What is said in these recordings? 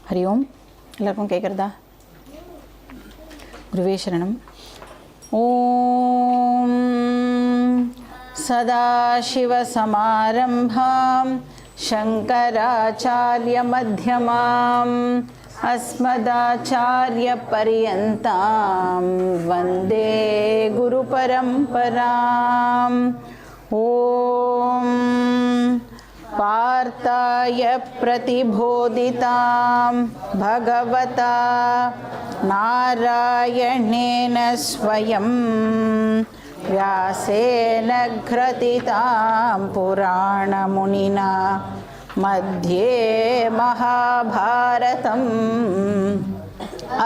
ஹரி ஓம். எல்லாருக்கும் கேட்குறதா? குருவே சரணம். ஓம் சதாசிவசமாரம்பாம் சங்கராச்சார்யமத்யமாம் अस्मदाचार्यपर्यन्तां वन्दे गुरुपरम्पराम्. ॐ पार्थाय प्रतिबोधितां भगवता नारायणेन स्वयं व्यासेन ग्रथितां पुराणमुनिना मध्ये महाभारतम्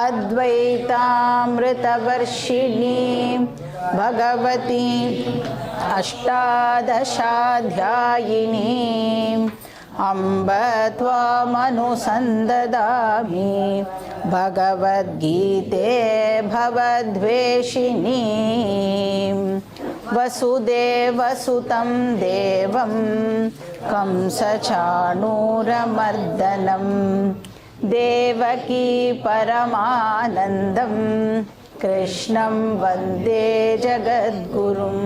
अद्वैतामृतवर्षिणीं भगवती अष्टादशाध्यायिनीम् अम्ब त्वामनुसन्ददामि भगवद्गीते भवद्वेषिणीं वसुदेवसुतं देवं कंसचाणूरमर्दनं देवकी परमानन्दं कृष्णं वन्दे जगद्गुरुं.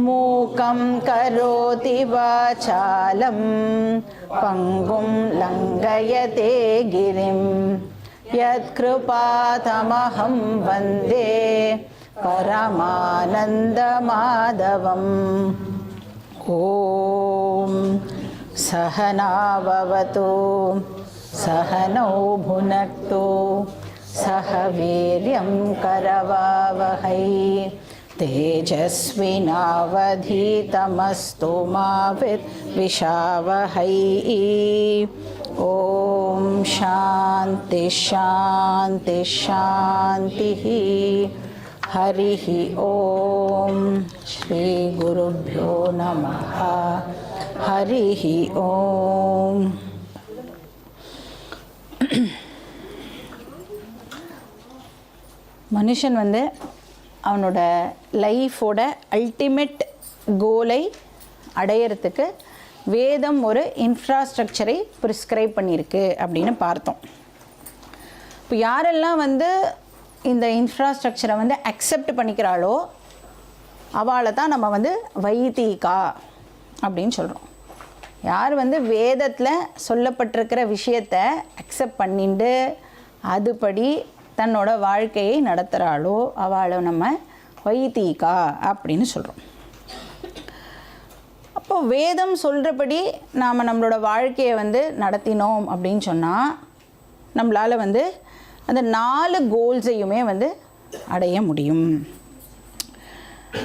मूकं करोति वाचालं पङ्गुं लङ्घयते गिरिं यत्कृपातमहं वन्दे परमानन्दमाधवम्. ॐ सहनाववतु सहनौ भुनक्तु सह वीर्यं करवावहै तेजस्विनावधीतमस्तु मा विद्विषावहै. ॐ शान्ति शान्ति शान्तिः. हरिः ॐ श्री गुरुभ्यो नमः. हरिः ॐ. மனுஷன் அவனோட லைஃபோட அல்டிமேட் கோலை அடையிறதுக்கு வேதம் ஒரு இன்ஃப்ராஸ்ட்ரக்சரை ப்ரிஸ்கிரைப் பண்ணியிருக்கு அப்படின்னு பார்த்தோம். இப்போ யாரெல்லாம் இந்த இன்ஃப்ராஸ்ட்ரக்சரை அக்செப்ட் பண்ணிக்கிறாளோ அவளை தான் நம்ம வைதிகா அப்படின்னு சொல்கிறோம். யார் வேதத்தில் சொல்லப்பட்டிருக்கிற விஷயத்தை அக்செப்ட் பண்ணிட்டு அதுபடி தன்னோட வாழ்க்கையை நடத்துகிறாளோ அவளை நம்ம வைதிகா அப்படின்னு சொல்கிறோம். அப்போது வேதம் சொல்கிறபடி நாம் நம்மளோட வாழ்க்கையை நடத்தினோம் அப்படின்னு சொன்னால் நம்மளால் அந்த 4 கோல்ஸையுமே அடைய முடியும்.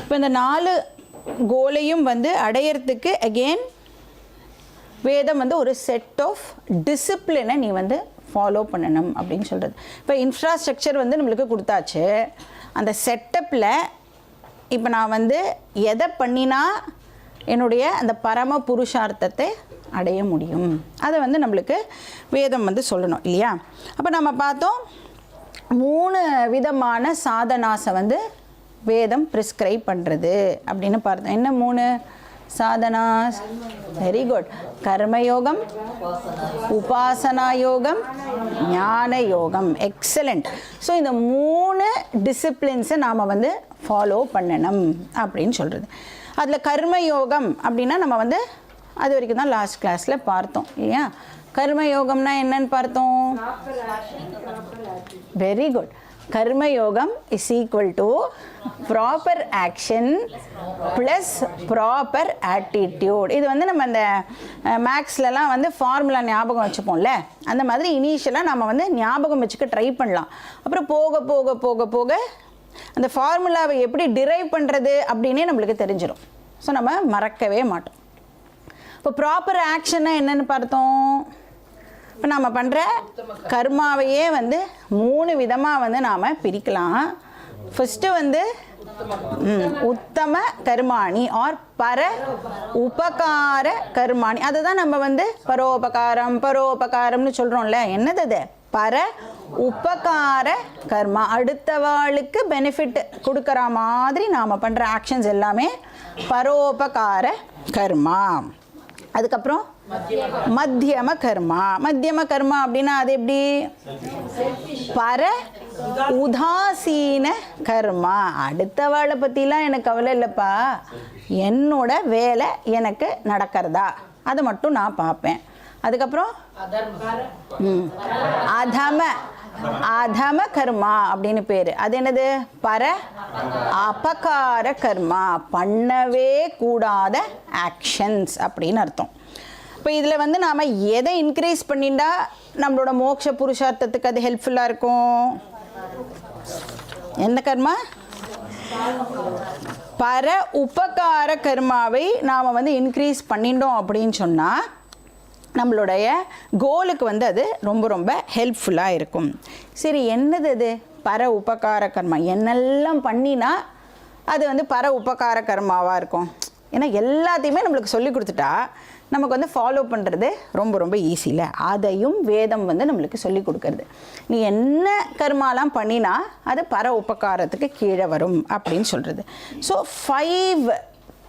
இப்போ இந்த 4 கோலையும் அடையிறதுக்கு அகெயின் வேதம் ஒரு செட் ஆஃப் டிசிப்ளினை நீ ஃபாலோ பண்ணணும் அப்படின்னு சொல்கிறது. இப்போ இன்ஃப்ராஸ்ட்ரக்சர் நம்மளுக்கு கொடுத்தாச்சு. அந்த செட்டப்பில் இப்போ நான் எதை பண்ணினா என்னுடைய அந்த பரம புருஷார்த்தத்தை அடைய முடியும் அதை நம்மளுக்கு வேதம் சொல்லணும் இல்லையா? அப்போ நம்ம பார்த்தோம் 3 விதமான சாதனாஸை வேதம் ப்ரிஸ்கிரைப் பண்ணுறது அப்படின்னு பார்த்தோம். என்ன 3 சாதனாஸ்? Very good. கர்மயோகம், உபாசனா யோகம், ஞான யோகம். எக்ஸலண்ட். ஸோ இந்த 3 டிசிப்ளின்ஸை நாம் ஃபாலோ பண்ணணும் அப்படின்னு சொல்கிறது. அதில் கர்மயோகம் அப்படின்னா நம்ம அது வரைக்கும் தான் லாஸ்ட் கிளாஸில் பார்த்தோம் இல்லையா? கர்மயோகம்னா என்னன்னு பார்த்தோம். Very good. கர்மயோகம் is equal to proper action plus proper attitude. இது நம்ம அந்த மேக்ஸ்லலாம் ஃபார்முலா ஞாபகம் வச்சுப்போம்ல, அந்த மாதிரி இனிஷியலாக நம்ம ஞாபகம் வச்சுக்க ட்ரை பண்ணலாம். அப்புறம் போக போக போக போக அந்த ஃபார்முலாவை எப்படி டிரைவ் பண்ணுறது அப்படின்னே நம்மளுக்கு தெரிஞ்சிடும். ஸோ நம்ம மறக்கவே மாட்டோம். இப்போ ப்ராப்பர் ஆக்ஷன்னா என்னென்னு பார்த்தோம். இப்போ நம்ம பண்ணுற கர்மாவையே 3 விதமாக நாம் பிரிக்கலாம். ஃபஸ்ட்டு உத்தம கர்மாணி ஆர் பர உபகார கர்மாணி. அதை தான் நம்ம பரோபகாரம்னு சொல்கிறோம்ல. என்னது அது? பர உபகார கர்மா, அடுத்தவாளுக்கு பெனிஃபிட் கொடுக்குற மாதிரி நாம் பண்ணுற ஆக்ஷன்ஸ் எல்லாமே பரோபகார கர்மா. அதுக்கப்புறம் மத்தியம கர்மா. மத்தியம கர்மா அப்படின்னா அது எப்படி? பர உதாசீன கர்மா. அடுத்தவாளை பற்றிலாம் எனக்கு கவலை இல்லைப்பா, என்னோட வேலை எனக்கு நடக்கிறதா அதை மட்டும் நான் பார்ப்பேன். அதுக்கப்புறம் அதம அதம கர்மா அப்படின்னு பேர். அது என்னது? பர அபகார கர்மா, பண்ணவே கூடாத ஆக்ஷன்ஸ் அப்படின்னு அர்த்தம். இப்போ இதில் வந்து நாம் எதை இன்க்ரீஸ் பண்ணிட்டா நம்மளோட மோட்ச புருஷார்த்தத்துக்கு அது ஹெல்ப்ஃபுல்லாக இருக்கும்? எந்த கர்மா? பர உபகார கர்மாவை நாம் வந்து இன்க்ரீஸ் பண்ணிட்டோம் அப்படின்னு சொன்னால் நம்மளுடைய கோலுக்கு வந்து அது ரொம்ப ரொம்ப ஹெல்ப்ஃபுல்லாக இருக்கும். சரி, என்னது அது பர உபகார கர்மா? என்னெல்லாம் பண்ணினா அது வந்து பர உபகார கர்மாவாக இருக்கும்? ஏன்னா எல்லாத்தையுமே நம்மளுக்கு சொல்லி கொடுத்துட்டா நமக்கு வந்து ஃபாலோ பண்ணுறது ரொம்ப ரொம்ப ஈஸியில். அதையும் வேதம் வந்து நம்மளுக்கு சொல்லி கொடுக்கறது. நீ என்ன கர்மாலாம் பண்ணினா அது பர உபகாரத்துக்கு கீழே வரும் அப்படின்னு சொல்கிறது. ஸோ 5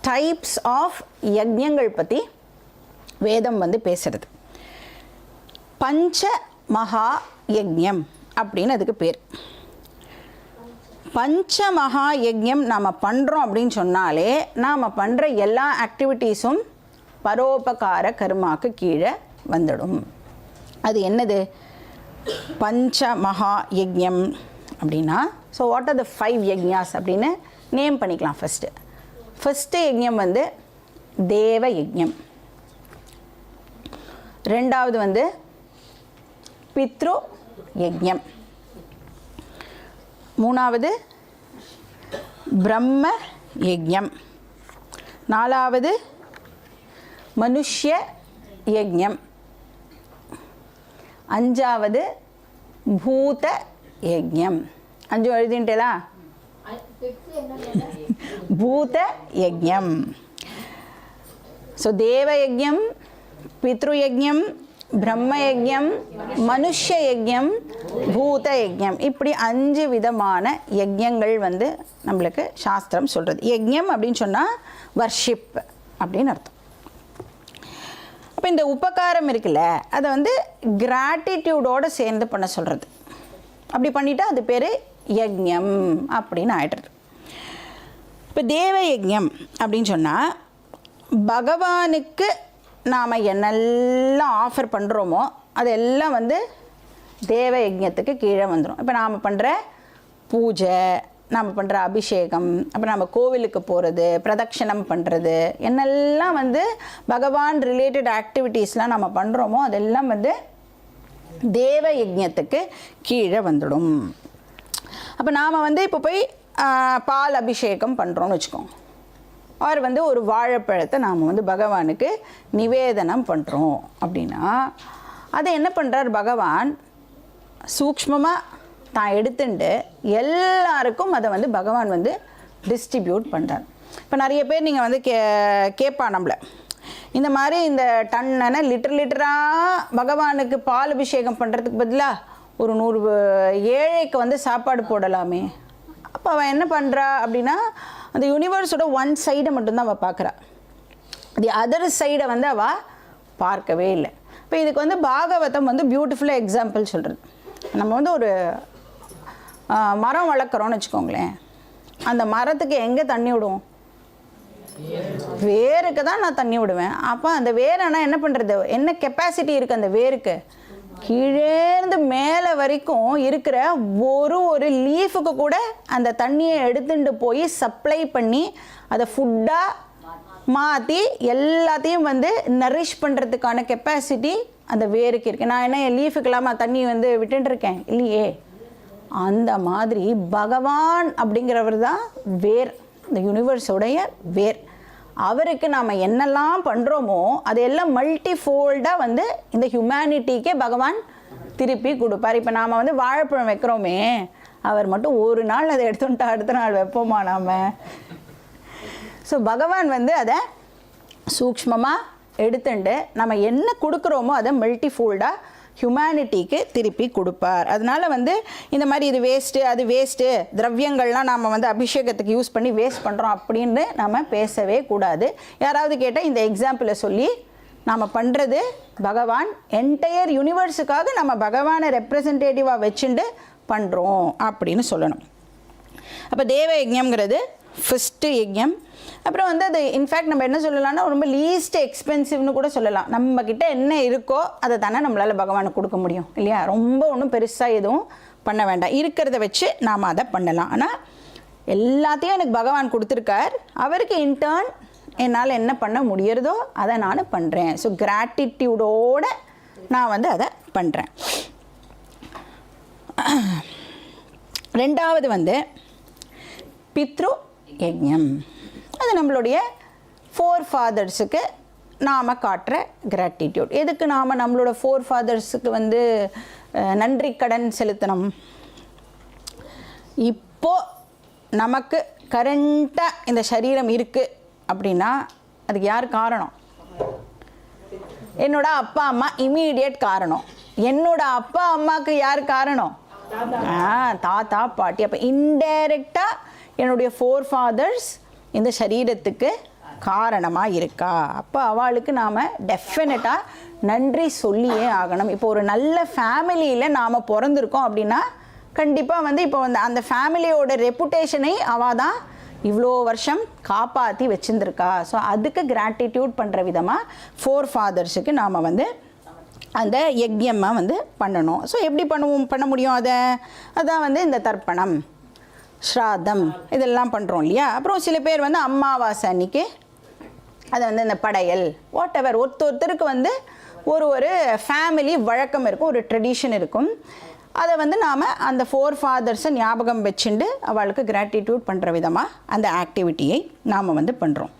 டைப்ஸ் ஆஃப் யஜ்ஞங்கள் பற்றி வேதம் வந்து பேசுறது. பஞ்ச மகா யஜ்ஞம் அப்படின்னு அதுக்கு பேர். பஞ்ச மகா யஜ்ஞம் நாம் பண்ணுறோம் அப்படின்னு சொன்னாலே நாம் பண்ணுற எல்லா ஆக்டிவிட்டீஸும் பரோபகார கர்மாக்கு கீழே வந்துடும். அது என்னது பஞ்ச மகா யஜ்ஞம் அப்படின்னா? ஸோ வாட் ஆர் த 5 யஜ்ஞாஸ் அப்படின்னு நேம் பண்ணிக்கலாம். ஃபஸ்ட்டு யஜ்ஞம் வந்து தேவ யஜ்ஞம். ரெண்டாவது வந்து பித்ரு யஜ்ஞம். மூணாவது பிரம்ம யஜ்ஞம். நாலாவது மனுஷ்ய யஜ்ஞம். அஞ்சாவது பூத யஜ்ஞம். 5 எழுதிட்டேலா? பூத யஜ்ஞம். ஸோ தேவ யஜ்ஞம், பித்ரு யஜ்ஞம், பிரம்ம யஜ்ஞம், மனுஷ்ய யஜ்ஞம், பூத யஜ்ஞம், இப்படி 5 விதமான யஜ்ஞங்கள் வந்து நம்மளுக்கு சாஸ்திரம் சொல்கிறது. யஜ்ஞம் அப்படின்னு சொன்னால் வர்ஷிப் அப்படின்னு அர்த்தம். அப்போ இந்த உபகாரம் இருக்குல்ல, அதை வந்து கிராட்டிடியூடோடு சேர்ந்து பண்ண சொல்கிறது. அப்படி பண்ணிட்டா அது பேர் யஜ்ஞம் அப்படின்னு ஆயிடுறது. இப்போ தேவ யஜ்ஞம் அப்படின்னு சொன்னால் பகவானுக்கு நாம் என்னெல்லாம் ஆஃபர் பண்ணுறோமோ அதெல்லாம் வந்து தேவ யஜ்ஞத்துக்கு கீழே வந்துடும். இப்போ நாம் பண்ணுற பூஜை, நாம் பண்ணுற அபிஷேகம், அப்புறம் நம்ம கோவிலுக்கு போகிறது, பிரதட்சணம் பண்ணுறது, என்னெல்லாம் வந்து பகவான் ரிலேட்டட் ஆக்டிவிட்டீஸ்லாம் நம்ம பண்ணுறோமோ அதெல்லாம் வந்து தேவ யஜ்ஞத்துக்கு கீழே வந்துடும். அப்போ நாம் வந்து இப்போ போய் பால் அபிஷேகம் பண்ணுறோன்னு வச்சுக்கோங்க. அவர் வந்து ஒரு வாழைப்பழத்தை நாம் வந்து பகவானுக்கு நிவேதனம் பண்ணுறோம் அப்படின்னா அதை என்ன பண்ணுறார் பகவான்? சூக்ஷ்மமாக தான் எடுத்துட்டு எல்லாருக்கும் அதை வந்து பகவான் வந்து டிஸ்ட்ரிபியூட் பண்ணுறார். இப்போ நிறைய பேர் நீங்கள் வந்து கேட்பா நம்மளை, இந்த மாதிரி இந்த டன்னனை லிட்டராக பகவானுக்கு பால் அபிஷேகம் பண்ணுறதுக்கு பதிலாக ஒரு 100 ஏழைக்கு வந்து சாப்பாடு போடலாமே. அப்போ அவன் என்ன பண்ணுறா அப்படின்னா அந்த யூனிவர்ஸோட ஒன் சைடை மட்டும்தான் அவள் பார்க்குறா, தி அதர் சைடை வந்து அவள் பார்க்கவே இல்லை. இப்போ இதுக்கு வந்து பாகவதம் வந்து பியூட்டிஃபுல்லாக எக்ஸாம்பிள் சொல்கிறது. நம்ம வந்து ஒரு மரம் வளர்க்குறோன்னு வச்சுக்கோங்களேன், அந்த மரத்துக்கு எங்கே தண்ணி விடுவோம்? வேருக்கு தான் நான் தண்ணி விடுவேன். அப்போ அந்த வேரைனா என்ன பண்ணுறது? என்ன கெப்பாசிட்டி இருக்குது அந்த வேருக்கு? கீழேருந்து மேலே வரைக்கும் இருக்கிற ஒரு லீஃபுக்கு கூட அந்த தண்ணியை எடுத்துட்டு போய் சப்ளை பண்ணி அதை ஃபுட்டாக மாற்றி எல்லாத்தையும் வந்து நரிஷ் பண்ணுறதுக்கான கெப்பாசிட்டி அந்த வேருக்கு இருக்குது. நான் என்ன என் லீஃபுக்கு இல்லாமல் தண்ணி வந்து விட்டுருக்கேன்? இல்லையே. அந்த மாதிரி பகவான் அப்படிங்கிறவர் தான் வேர், இந்த யூனிவர்ஸோடைய வேர். அவருக்கு நாம் என்னெல்லாம் பண்ணுறோமோ அதையெல்லாம் மல்டிஃபோல்டாக வந்து இந்த ஹியூமனிட்டிக்கே பகவான் திருப்பி கொடுப்பார். இப்போ நாம் வந்து வாழைப்பழம் வைக்கிறோமே, அவர் மட்டும் ஒரு நாள் அதை எடுத்துட்டா அடுத்த நாள் வைப்போமா நாம்? ஸோ பகவான் வந்து அதை சூக்ஷ்மமாக எடுத்துட்டு நம்ம என்ன கொடுக்குறோமோ அதை மல்டிஃபோல்டாக ஹியூமனிட்டிக்கு திருப்பி கொடுப்பார். அதனால் வந்து இந்த மாதிரி இது வேஸ்ட்டு அது வேஸ்ட்டு திரவியங்கள்லாம் நாம் வந்து அபிஷேகத்துக்கு யூஸ் பண்ணி வேஸ்ட் பண்ணுறோம் அப்படின்னு நம்ம பேசவே கூடாது. யாராவது கேட்டால் இந்த எக்ஸாம்பிளை சொல்லி நாம் பண்ணுறது பகவான் என்டையர் யூனிவர்ஸுக்காக நம்ம பகவானை ரெப்ரசன்டேட்டிவாக வச்சுட்டு பண்ணுறோம் அப்படின்னு சொல்லணும். அப்போ தேவ யஜ்ஞம்ங்கிறது ஃபஸ்ட்டு யஜ்ஞம். அப்புறம் வந்து அது இன்ஃபேக்ட் நம்ம என்ன சொல்லலாம்னா ரொம்ப லீஸ்ட் எக்ஸ்பென்சிவ்னு கூட சொல்லலாம். நம்மக்கிட்ட என்ன இருக்கோ அதை தானே நம்மளால் பகவானுக்கு கொடுக்க முடியும் இல்லையா? ரொம்ப ஒன்றும் பெருசாக எதுவும் பண்ண வேண்டாம், இருக்கிறத வச்சு நாம் அதை பண்ணலாம். ஆனால் எல்லாத்தையும் எனக்கு பகவான் கொடுத்துருக்கார், அவருக்கு இன்டர்ன் என்னால் என்ன பண்ண முடியறதோ அதை நான் பண்ணுறேன். ஸோ கிராட்டிடியூடோடு நான் வந்து அதை பண்ணுறேன். ரெண்டாவது வந்து பித்ரு யஜ்ஞம். அது நம்மளுடைய ஃபோர் ஃபாதர்ஸுக்கு நாம் காட்டுற கிராட்டிடியூட். எதுக்கு நாம் நம்மளோட ஃபோர் ஃபாதர்ஸுக்கு வந்து நன்றி கடன் செலுத்தணும்? இப்போது நமக்கு கரண்ட்டாக இந்த சரீரம் இருக்குது அப்படின்னா அதுக்கு யார் காரணம்? என்னோட அப்பா அம்மா இமீடியட் காரணம். என்னோட அப்பா அம்மாவுக்கு யார் காரணம்? தாத்தா பாட்டி. அப்போ இன்டைரக்டாக என்னுடைய ஃபோர் ஃபாதர்ஸ் இந்த சரீரத்துக்கு காரணமாக இருக்கா? அப்போ அவளுக்கு நாம் டெஃபினட்டாக நன்றி சொல்லியே ஆகணும். இப்போ ஒரு நல்ல ஃபேமிலியில் நாம் பிறந்திருக்கோம் அப்படின்னா கண்டிப்பாக வந்து இப்போ வந்து அந்த ஃபேமிலியோட ரெப்புடேஷனை அவள் தான் இவ்வளோ வருஷம் காப்பாற்றி வச்சுருந்துருக்கா. ஸோ அதுக்கு கிராட்டிடியூட் பண்ணுற விதமாக ஃபோர் ஃபாதர்ஸுக்கு நாம் வந்து அந்த யஜ்ஞமாக வந்து பண்ணணும். ஸோ எப்படி பண்ண முடியும்? அதான் வந்து இந்த தர்ப்பணம், ஸ்ராதம் இதெல்லாம் பண்ணுறோம் இல்லையா? அப்புறம் சில பேர் வந்து அமாவாசை அன்னைக்கு அதை வந்து இந்த படையல் வாட் எவர் ஒருத்தருக்கு வந்து ஒரு ஃபேமிலி வழக்கம் இருக்கும், ஒரு ட்ரெடிஷன் இருக்கும். அதை வந்து நாம் அந்த ஃபோர் ஃபாதர்ஸை ஞாபகம் வச்சுண்டு அவளுக்கு கிராட்டிடியூட் பண்ணுற விதமாக அந்த ஆக்டிவிட்டியை நாம் வந்து பண்ணுறோம்.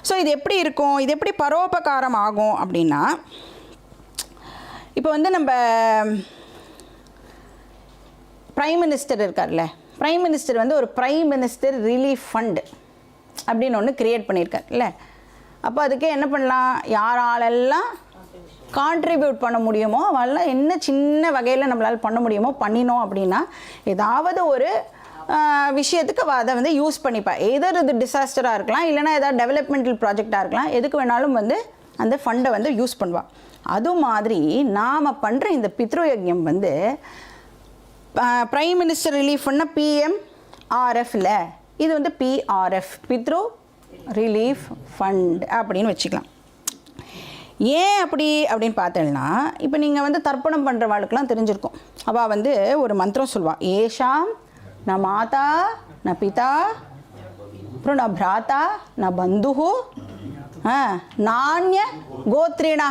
ஸோ இது எப்படி இருக்கும்? இது எப்படி பரோபகாரம் ஆகும் அப்படின்னா, இப்போ வந்து நம்ம ப்ரைம் மினிஸ்டர் இருக்கார்ல, ப்ரைம் மினிஸ்டர் வந்து ஒரு ப்ரைம் மினிஸ்டர் ரிலீஃப் ஃபண்டு அப்படின்னு ஒன்று க்ரியேட் பண்ணியிருக்கார் இல்லை? அப்போ அதுக்கு என்ன பண்ணலாம்? யாராலெல்லாம் கான்ட்ரிபியூட் பண்ண முடியுமோ அவெல்லாம் என்ன சின்ன வகையில் நம்மளால் பண்ண முடியுமோ பண்ணினோம் அப்படின்னா ஏதாவது ஒரு விஷயத்துக்கு அதை வந்து யூஸ் பண்ணிப்பா. எதர் இது டிசாஸ்டராக இருக்கலாம், இல்லைனா ஏதாவது டெவலப்மெண்டல் ப்ராஜெக்டாக இருக்கலாம், எதுக்கு வேணாலும் வந்து அந்த ஃபண்டை வந்து யூஸ் பண்ணுவாள். அது மாதிரி நாம் பண்ணுற இந்த பித்ரு யஜ்ஞம் வந்து ப்ரைம் மினிஸ்டர் ரிலீஃப் பண்ண PMRFல இது வந்து PRF பித்ரு ரிலீஃப் ஃபண்ட் அப்படின்னு வச்சுக்கலாம். ஏன் அப்படின்னு பார்த்தேன்னா, இப்போ நீங்கள் வந்து தர்ப்பணம் பண்ணுற வாழ்க்கெலாம் தெரிஞ்சிருக்கும். அவள் வந்து ஒரு மந்திரம் சொல்வாள், ஏஷாம் ந மாதா ந பிதா அப்புறம் ந பிராத்தா ந பந்து நானிய கோத்ரிணா.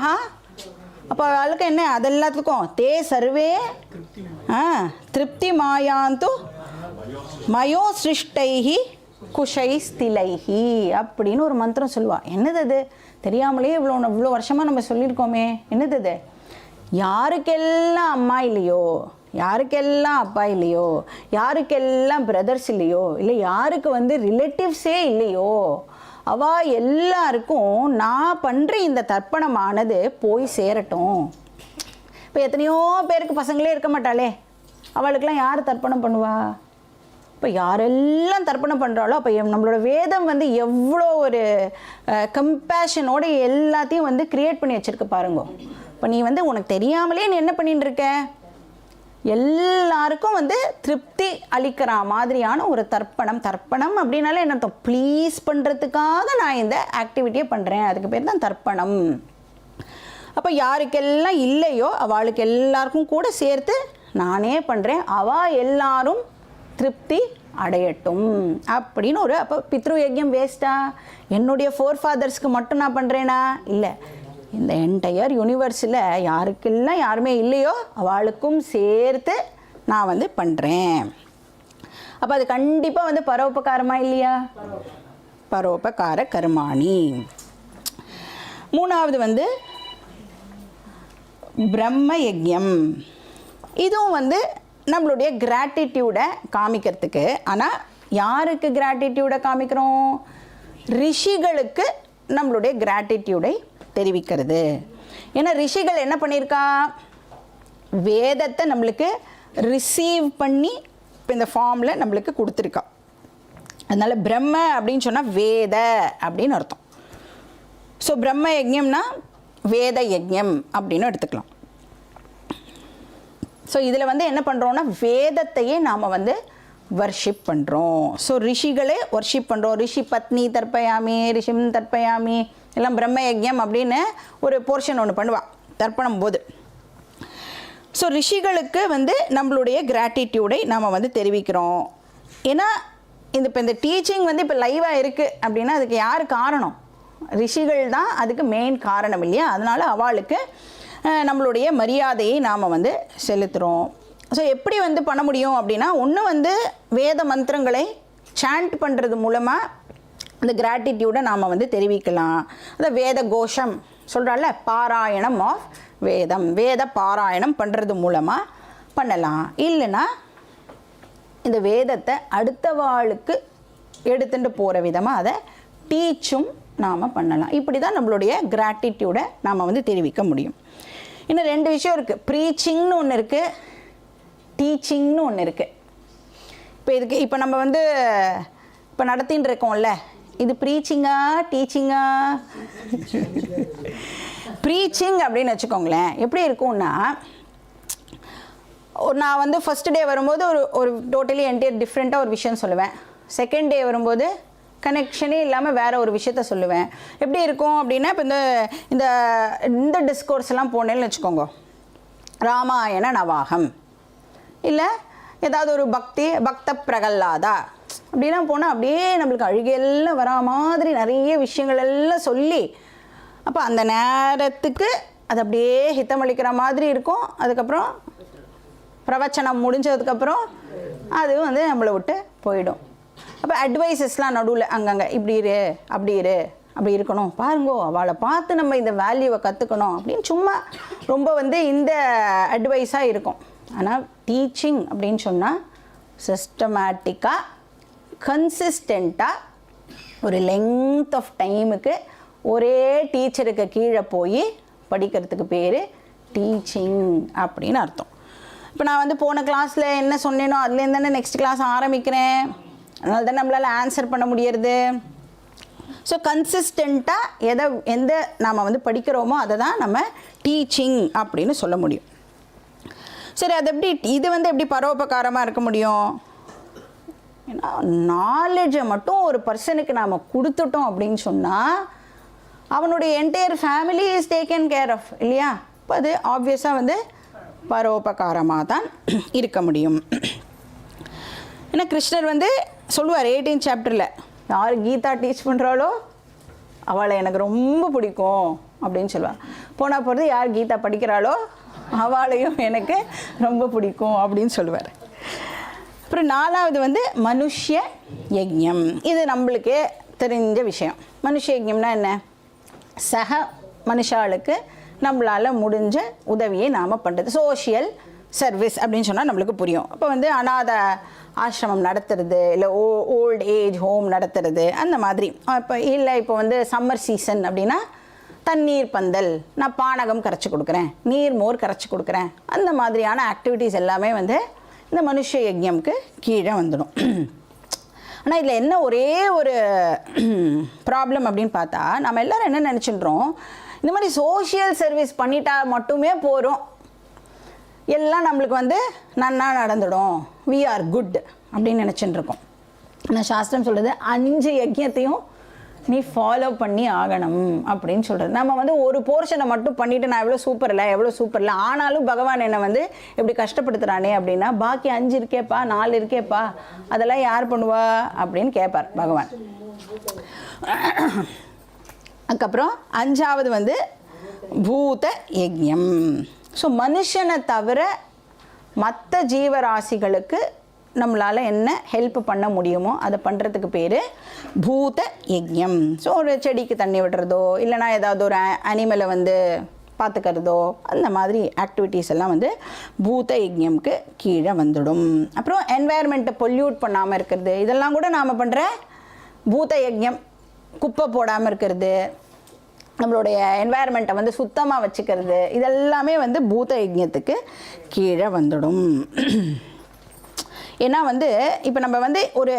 அப்போ அவளுக்கு என்ன? அதெல்லாத்துக்கும் தே சர்வே திருப்தி மாயாந்து மயோ சிருஷ்டைஹி குஷை ஸ்திலைஹி அப்படின்னு ஒரு மந்திரம் சொல்லுவாள். என்னது அது? தெரியாமலே இவ்வளோ வருஷமாக நம்ம சொல்லியிருக்கோமே. என்னது அது? யாருக்கெல்லாம் அம்மா இல்லையோ, யாருக்கெல்லாம் அப்பா இல்லையோ, யாருக்கெல்லாம் பிரதர்ஸ் இல்லையோ, இல்லை யாருக்கு வந்து ரிலேட்டிவ்ஸே இல்லையோ, அவள் எல்லாருக்கும் நான் பண்ணுற இந்த தர்ப்பணமானது போய் சேரட்டும். இப்போ எத்தனையோ பேருக்கு பசங்களே இருக்க மாட்டாளே, அவளுக்கெல்லாம் யார் தர்ப்பணம் பண்ணுவா? இப்போ யாரெல்லாம் தர்ப்பணம் பண்ணுறாளோ அப்போ நம்மளோட வேதம் வந்து எவ்வளோ ஒரு கம்பேஷனோட எல்லாத்தையும் வந்து க்ரியேட் பண்ணி வச்சுருக்கு பாருங்க. இப்போ நீ வந்து உனக்கு தெரியாமலே நீ என்ன பண்ணிட்டு இருக்க? எல்லாருக்கும் வந்து திருப்தி அளிக்கிற மாதிரியான ஒரு தர்ப்பணம். தர்ப்பணம் அப்படின்னாலே என்ன? ப்ளீஸ் பண்ணுறதுக்காக நான் இந்த ஆக்டிவிட்டியை பண்ணுறேன், அதுக்கு பேர் தான் தர்ப்பணம். அப்போ யாருக்கெல்லாம் இல்லையோ அவளுக்கு எல்லாருக்கும் கூட சேர்த்து நானே பண்ணுறேன், அவள் எல்லாரும் திருப்தி அடையட்டும் அப்படின்னு ஒரு. அப்போ பித்ரு யஜ்ஞம் வேஸ்ட்டா? என்னுடைய ஃபோர் ஃபாதர்ஸ்க்கு மட்டும் நான் பண்ணுறேனா? இல்லை, இந்த என்டையர் யூனிவர்ஸில் யாருக்கெல்லாம் யாருமே இல்லையோ அவளுக்கும் சேர்த்து நான் வந்து பண்ணுறேன். அப்போ அது கண்டிப்பாக வந்து பரோபகாரமாக இல்லையா? பரோபகார கர்மாணி. மூணாவது வந்து பிரம்ம யஜ்ஞம். இதுவும் வந்து நம்மளுடைய கிராட்டிடியூடை காமிக்கிறதுக்கு. ஆனால் யாருக்கு கிராட்டிடியூடை காமிக்கிறோம்? ரிஷிகளுக்கு நம்மளுடைய கிராட்டிடியூடை தெரிவிக்கிறது. ஏன்னா ரிஷிகள் என்ன பண்ணியிருக்கா? வேதத்தை நம்மளுக்கு ரிசீவ் பண்ணி இப்போ இந்த ஃபார்மில் நம்மளுக்கு கொடுத்துருக்கா. அதனால் பிரம்ம அப்படின்னு சொன்னால் வேத அப்படின்னு அர்த்தம். ஸோ பிரம்ம யஜ்ஞம்னா வேத யஜ்ஞம் அப்படின்னு எடுத்துக்கலாம். ஸோ இதில் வந்து என்ன பண்ணுறோன்னா வேதத்தையே நாம் வந்து வர்ஷிப் பண்ணுறோம். ஸோ ரிஷிகளே வர்ஷிப் பண்ணுறோம். ரிஷி பத்னி தர்ப்பயாமி, ரிஷிம் தர்ப்பயாமி, எல்லாம் பிரம்ம யஜ்ஞம் அப்படின்னு ஒரு போர்ஷன் ஒன்று பண்ணுவாள் தர்ப்பணம் போது. ஸோ ரிஷிகளுக்கு வந்து நம்மளுடைய கிராட்டிடியூடை நாம் வந்து தெரிவிக்கிறோம். ஏன்னா இப்போ இந்த டீச்சிங் வந்து இப்போ லைவாக இருக்குது அப்படின்னா அதுக்கு யார் காரணம்? ரிஷிகள் தான் அதுக்கு மெயின் காரணம் இல்லையா? அதனால் அவளுக்கு நம்மளுடைய மரியாதையை நாம் வந்து செலுத்துகிறோம். ஸோ எப்படி வந்து பண்ண முடியும் அப்படின்னா, ஒன்று வந்து வேத மந்திரங்களை சாண்ட் பண்ணுறது மூலமாக இந்த கிராட்டிடியூடை நாம் வந்து தெரிவிக்கலாம். அதை வேத கோஷம் சொல்கிறால, பாராயணம் ஆஃப் வேதம், வேத பாராயணம் பண்ணுறது மூலமாக பண்ணலாம். இல்லைன்னா இந்த வேதத்தை அடுத்த வாளுக்கு எடுத்துகிட்டு போகிற விதமாக அதை டீச்சும் நாம் பண்ணலாம். இப்படி தான் நம்மளுடைய கிராட்டிடியூடை நாம் வந்து தெரிவிக்க முடியும். இன்னும் 2 விஷயம் இருக்குது. ப்ரீச்சிங்னு ஒன்று இருக்குது, டீச்சிங்னு ஒன்று இருக்குது. இப்போ நம்ம வந்து இப்போ நடத்தின்னு இருக்கோம்ல, இது ப்ரீச்சிங்கா டீச்சிங்கா? ப்ரீச்சிங் அப்படின்னு வச்சுக்கோங்களேன். எப்படி இருக்கும்னா, நான் வந்து ஃபஸ்ட் டே வரும்போது ஒரு டோட்டலி என்டையர் டிஃப்ரெண்ட்டாக ஒரு விஷயம் சொல்லுவேன். செகண்ட் டே வரும்போது கனெக்ஷனே இல்லாமல் வேறு ஒரு விஷயத்த சொல்லுவேன். எப்படி இருக்கும் அப்படின்னா, இப்போ இந்த டிஸ்கோர்ஸ்லாம் போனேன்னு வச்சுக்கோங்க, ராமாயண நவாகம் இல்லை ஏதாவது ஒரு பக்த பிரகல்லாதா அப்படிலாம் போனால் அப்படியே நம்மளுக்கு அழுகையெல்லாம் வரா மாதிரி நிறைய விஷயங்கள் எல்லாம் சொல்லி, அப்போ அந்த நேரத்துக்கு அது அப்படியே ஹித்தமளிக்கிற மாதிரி இருக்கும். அதுக்கப்புறம் பிரவச்சனம் முடிஞ்சதுக்கப்புறம் அது வந்து நம்மளை விட்டு போயிடும். அப்போ அட்வைசஸ்லாம் நடுவில் அங்கங்கே இப்படி இரு அப்படி இருக்கணும், பாருங்கோ அவளை பார்த்து நம்ம இந்த வேல்யூவை கற்றுக்கணும் அப்படின்னு சும்மா ரொம்ப வந்து இந்த அட்வைஸாக இருக்கும். ஆனால் டீச்சிங் அப்படின்னு சொன்னால் சிஸ்டமேட்டிக்காக கன்சிஸ்டண்ட்டாக ஒரு லெங்த் ஆஃப் டைமுக்கு ஒரே டீச்சருக்கு கீழே போய் படிக்கிறதுக்கு பேர் டீச்சிங் அப்படின்னு அர்த்தம். இப்போ நான் வந்து போன கிளாஸில் என்ன சொன்னேனோ அதுலேருந்து தானே நெக்ஸ்ட் கிளாஸ் ஆரம்பிக்கிறேன். அதனால தான் நம்மளால் ஆன்சர் பண்ண முடியறது. ஸோ கன்சிஸ்டண்ட்டாக எந்த நாம் வந்து படிக்கிறோமோ அதை தான் நம்ம டீச்சிங் அப்படின்னு சொல்ல முடியும். சரி, அது எப்படி இது வந்து எப்படி பரோபகாரமாக இருக்க முடியும்? ஏன்னா நாலேஜை மட்டும் ஒரு பர்சனுக்கு நாம் கொடுத்துட்டோம் அப்படின்னு சொன்னால் அவனுடைய entire family is taken care of இல்லையா? இப்போ அது ஆப்வியஸாக வந்து பரோபகாரமாக தான் இருக்க முடியும். ஏன்னா கிருஷ்ணர் வந்து சொல்லுவார் 18th சாப்டரில், யார் கீதா டீச் பண்ணுறாளோ அவளை எனக்கு ரொம்ப பிடிக்கும் அப்படின்னு சொல்லுவாள். போனால் போகிறது யார் கீதா படிக்கிறாளோ அவளையும் எனக்கு ரொம்ப பிடிக்கும் அப்படின்னு சொல்லுவார். அப்புறம் 4வது வந்து மனுஷ்ய யஜ்ஞம். இது நம்மளுக்கு தெரிஞ்ச விஷயம். மனுஷ்ய யஜ்ஞம்னா என்ன? சக மனுஷாளுக்கு நம்மளால் முடிஞ்ச உதவியை நாம் பண்ணுறது, சோஷியல் சர்வீஸ் அப்படின்னு சொன்னால் நம்மளுக்கு புரியும். அப்போ வந்து அநாத ஆசிரமம் நடத்துறது, இல்லை ஓல்ட் ஏஜ் ஹோம் நடத்துறது, அந்த மாதிரி. இப்போ வந்து சம்மர் சீசன் அப்படின்னா தண்ணீர் பந்தல், நான் பானகம் கரைச்சி கொடுக்குறேன், நீர் மோர் கரைச்சி கொடுக்குறேன், அந்த மாதிரியான ஆக்டிவிட்டீஸ் எல்லாமே வந்து இந்த மனுஷ யஜ்ஞம்க்கு கீழே வந்துடும். ஆனால் இதில் என்ன ஒரே ஒரு ப்ராப்ளம் அப்படின்னு பார்த்தா, நம்ம எல்லோரும் என்ன நினச்சின்றோம், இந்த மாதிரி சோஷியல் சர்வீஸ் பண்ணிட்டா மட்டுமே போகிறோம், எல்லாம் நம்மளுக்கு வந்து நன்னா நடந்துடும், வி ஆர் குட் அப்படின்னு நினச்சிட்டு இருக்கோம். ஆனால் சாஸ்திரம் சொல்கிறது 5 யஜ்ஞத்தையும் நீ ஃபாலோ பண்ணி ஆகணும் அப்படின்னு சொல்கிறது. நம்ம வந்து ஒரு போர்ஷனை மட்டும் பண்ணிவிட்டு நான் எவ்வளோ சூப்பர் இல்லை ஆனாலும் பகவான் என்னை வந்து எப்படி கஷ்டப்படுத்துகிறானே அப்படின்னா, பாக்கி 5 இருக்கேப்பா 4 இருக்கேப்பா அதெல்லாம் யார் பண்ணுவா அப்படின்னு கேட்பார் பகவான். அதுக்கப்புறம் 5வது வந்து பூத யஜ்ஞம். ஸோ மனுஷனை தவிர மற்ற ஜீவராசிகளுக்கு நம்மளால் என்ன ஹெல்ப் பண்ண முடியுமோ அதை பண்ணுறதுக்கு பேர் பூத யஜ்ஞம். ஸோ ஒரு செடிக்கு தண்ணி விடுறதோ, இல்லைனா ஏதாவது ஒரு அனிமலை வந்து பார்த்துக்கிறதோ, அந்த மாதிரி ஆக்டிவிட்டீஸ் எல்லாம் வந்து பூத யஜ்ஞம்க்கு கீழே வந்துடும். அப்புறம் என்வாயர்மெண்ட்டை பொல்யூட் பண்ணாமல் இருக்கிறது, இதெல்லாம் கூட நாம் பண்ணுற பூத யஜ்ஞம். குப்பை போடாமல் இருக்கிறது, நம்மளுடைய என்வாயர்மெண்ட்டை வந்து சுத்தமாக வச்சுக்கிறது, இதெல்லாமே வந்து பூத யஜ்ஞத்துக்கு கீழே வந்துடும். ஏன்னா வந்து இப்போ நம்ம வந்து ஒரு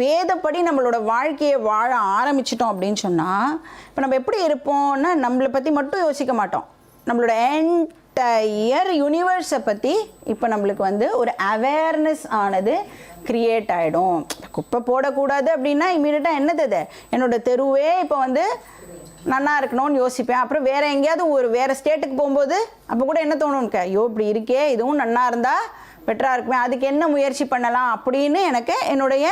வேதப்படி நம்மளோட வாழ்க்கையை வாழ ஆரம்பிச்சிட்டோம் அப்படின்னு சொன்னால், இப்போ நம்ம எப்படி இருப்போம்னா நம்மளை பற்றி மட்டும் யோசிக்க மாட்டோம், நம்மளோட என்டையர் யூனிவர்ஸை பற்றி இப்போ நம்மளுக்கு வந்து ஒரு அவேர்னஸ் ஆனது க்ரியேட் ஆகிடும். குப்பை போடக்கூடாது அப்படின்னா இமீடியட்டாக என்னது, என்னோடய தெருவே இப்போ வந்து நல்லா இருக்கணும்னு யோசிப்பேன். அப்புறம் வேறு எங்கேயாவது ஒரு வேறு ஸ்டேட்டுக்கு போகும்போது அப்போ கூட என்ன தோணும்னுக்க, ஐயோ இப்படி இருக்கே, இதுவும் நல்லா இருந்தால் பெட்டராக இருக்குமே, அதுக்கு என்ன முயற்சி பண்ணலாம் அப்படின்னு எனக்கு என்னுடைய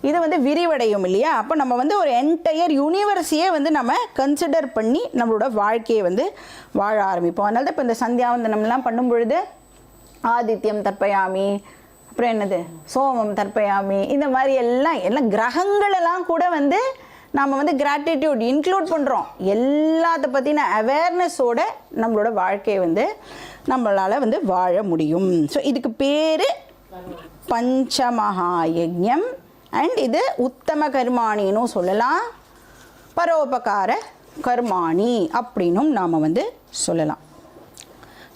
இது வந்து விரிவடையும் இல்லையா. அப்போ நம்ம வந்து ஒரு என்டையர் யூனிவர்ஸையே வந்து நம்ம கன்சிடர் பண்ணி நம்மளோட வாழ்க்கையை வந்து வாழ ஆரம்பிப்போம். அதனால தான் இப்போ இந்த சந்தியாவந்தனம்லாம் பண்ணும் பொழுது ஆதித்யம் தர்ப்பயாமி, அப்புறம் என்னது சோமம் தர்ப்பயாமி, இந்த மாதிரி எல்லாம் கிரகங்களெல்லாம் கூட வந்து நாம் வந்து கிராட்டிடியூட் இன்க்ளூட் பண்ணுறோம். எல்லாத்த பற்றின அவேர்னஸோட நம்மளோட வாழ்க்கையை வந்து நம்மளால் வந்து வாழ முடியும். ஸோ இதுக்கு பேர் பஞ்சமகா யஜ்ஞம். அண்ட் இது உத்தம கர்மாணின்னு சொல்லலாம், பரோபகார கர்மாணி அப்படின்னும் நாம் வந்து சொல்லலாம்.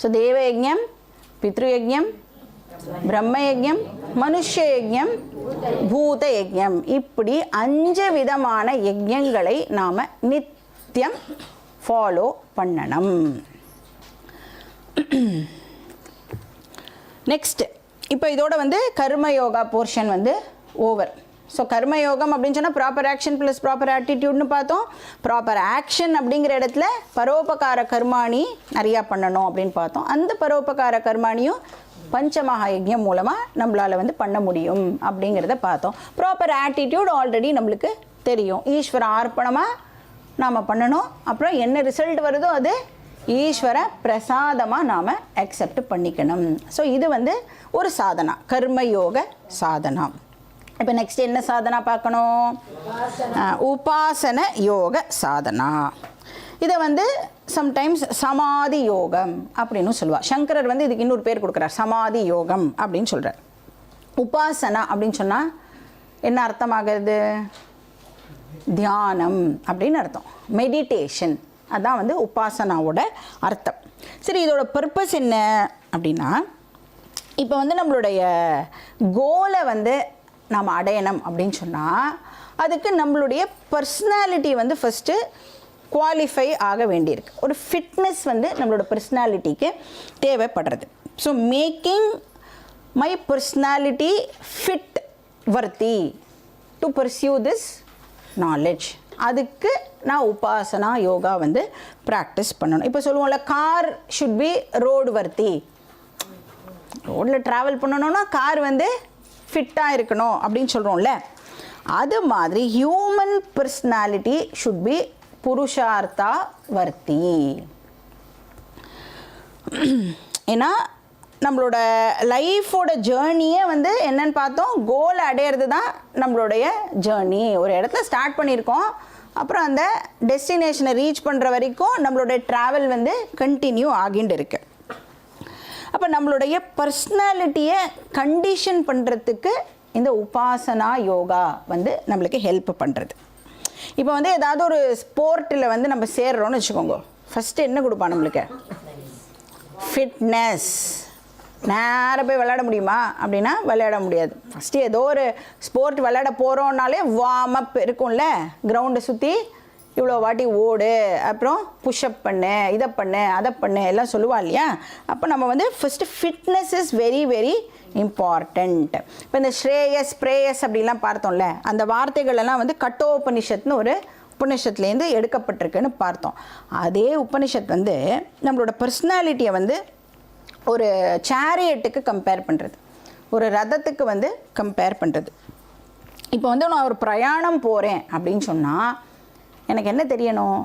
ஸோ தேவ யஜ்ஞம், பித்ரு யஜ்ஞம், பிரம்ம யஜ்ஞம், மனுஷ யஜ்ஞம், பூத யஜ்ஞம், இப்படி 5 விதமான யஜ்ஞங்களை நாம் நித்தியம் ஃபாலோ பண்ணணும். நெக்ஸ்ட் இப்போ இதோட வந்து கர்மயோகா போர்ஷன் வந்து ஓவர். ஸோ கர்மயோகம் அப்படின்னு சொன்னால் ப்ராப்பர் ஆக்ஷன் ப்ளஸ் ப்ராப்பர் ஆட்டிடியூட்னு பார்த்தோம். ப்ராப்பர் ஆக்ஷன் அப்படிங்கிற இடத்துல பரோபகார கர்மாணி நிறையா பண்ணணும் அப்படின்னு பார்த்தோம். அந்த பரோபகார கர்மாணியும் பஞ்சமகா யஜ்ஞம் மூலமாக நம்மளால் வந்து பண்ண முடியும் அப்படிங்கிறத பார்த்தோம். ப்ராப்பர் ஆட்டிடியூட் ஆல்ரெடி நம்மளுக்கு தெரியும், ஈஸ்வர அர்ப்பணமாக நாம் பண்ணணும். அப்புறம் என்ன ரிசல்ட் வருதோ அது ஈஸ்வர பிரசாதமாக நாம் அக்செப்ட் பண்ணிக்கணும். ஸோ இது வந்து ஒரு சாதனா, கர்மயோக சாதனா. இப்போ நெக்ஸ்ட் என்ன சாதனா பார்க்கணும், உபாசன யோக சாதனா. இதை வந்து சம்டைம்ஸ் சமாதி யோகம் அப்படின்னு சொல்லுவாள். சங்கரர் வந்து இதுக்கு இன்னொரு பேர் கொடுக்குறார், சமாதி யோகம் அப்படின்னு சொல்கிறார். உபாசனா அப்படின்னு சொன்னால் என்ன அர்த்தமாகிறது, தியானம் அப்படின்னு அர்த்தம், மெடிடேஷன், அதான் வந்து உபாசனாவோட அர்த்தம். சரி, இதோட பர்பஸ் என்ன அப்படின்னா, இப்போ வந்து நம்மளுடைய கோலை வந்து நாம் அடையணும் அப்படின்னு சொன்னால் அதுக்கு நம்மளுடைய பர்சனாலிட்டி வந்து ஃபஸ்ட்டு குவாலிஃபை ஆக வேண்டியிருக்கு. ஒரு ஃபிட்னஸ் வந்து நம்மளோட பர்சனாலிட்டிக்கு தேவைப்படுறது. So making my personality fit worthy to pursue this knowledge, அதுக்கு நான் உபாசனா யோகா வந்து ப்ராக்டிஸ் பண்ணணும். இப்போ சொல்லுவோம்ல, car should be road worthy, ரோடில் ட்ராவல் பண்ணணும்னா கார் வந்து ஃபிட்டாக இருக்கணும் அப்படின்னு சொல்கிறோம்ல, அது மாதிரி ஹியூமன் பர்சனாலிட்டி ஷுட் பி புருஷார்த்தா வர்த்தி. ஏன்னா நம்மளோட லைஃபோட ஜேர்னியே வந்து என்னன்னு பார்த்தோம், கோல் அடையிறது தான் நம்மளுடைய ஜேர்னி. ஒரு இடத்துல ஸ்டார்ட் பண்ணியிருக்கோம், அப்புறம் அந்த டெஸ்டினேஷனை ரீச் பண்ணுற வரைக்கும் நம்மளுடைய ட்ராவல் வந்து கண்டினியூ ஆகிட்டு இருக்கு. அப்போ நம்மளுடைய பர்சனாலிட்டியை கண்டிஷன் பண்ணுறதுக்கு இந்த உபாசனா யோகா வந்து நம்மளுக்கு ஹெல்ப் பண்ணுறது. இப்போ வந்து ஏதாவது ஒரு ஸ்போர்ட்டில் வந்து நம்ம சேர்றோன்னு வச்சுக்கோங்க, ஃபஸ்ட்டு என்ன கொடுப்பான் நம்மளுக்கு, ஃபிட்னஸ். நேராக போய் விளையாட முடியுமா அப்படின்னா விளையாட முடியாது. ஃபஸ்ட்டு ஏதோ ஒரு ஸ்போர்ட் விளையாட போகிறோன்னாலே வார்ம் அப் இருக்கும்ல, கிரவுண்டை சுற்றி இவ்வளோ வாட்டி ஓடு, அப்புறம் புஷ்அப் பண்ணு, இதை பண்ணு, அதை பண்ணு எல்லாம் சொல்லுவா இல்லையா. அப்போ நம்ம வந்து first fitness is very very important. இப்போ இந்த ஸ்ரேயஸ் பிரேயஸ் அப்படிலாம் பார்த்தோம்ல, அந்த வார்த்தைகள் எல்லாம் வந்து கட்டோபனிஷத்னு ஒரு உபனிஷத்துலேருந்து எடுக்கப்பட்டிருக்குன்னு பார்த்தோம். அதே உபனிஷத் வந்து நம்மளோட பர்சனாலிட்டியை வந்து ஒரு சேரியட்டுக்கு கம்பேர் பண்ணுறது, ஒரு ரதத்துக்கு வந்து கம்பேர் பண்ணுறது. இப்போ வந்து நான் ஒரு பிரயாணம் போகிறேன் அப்படின்னு சொன்னால் எனக்கு என்ன தெரியணும்,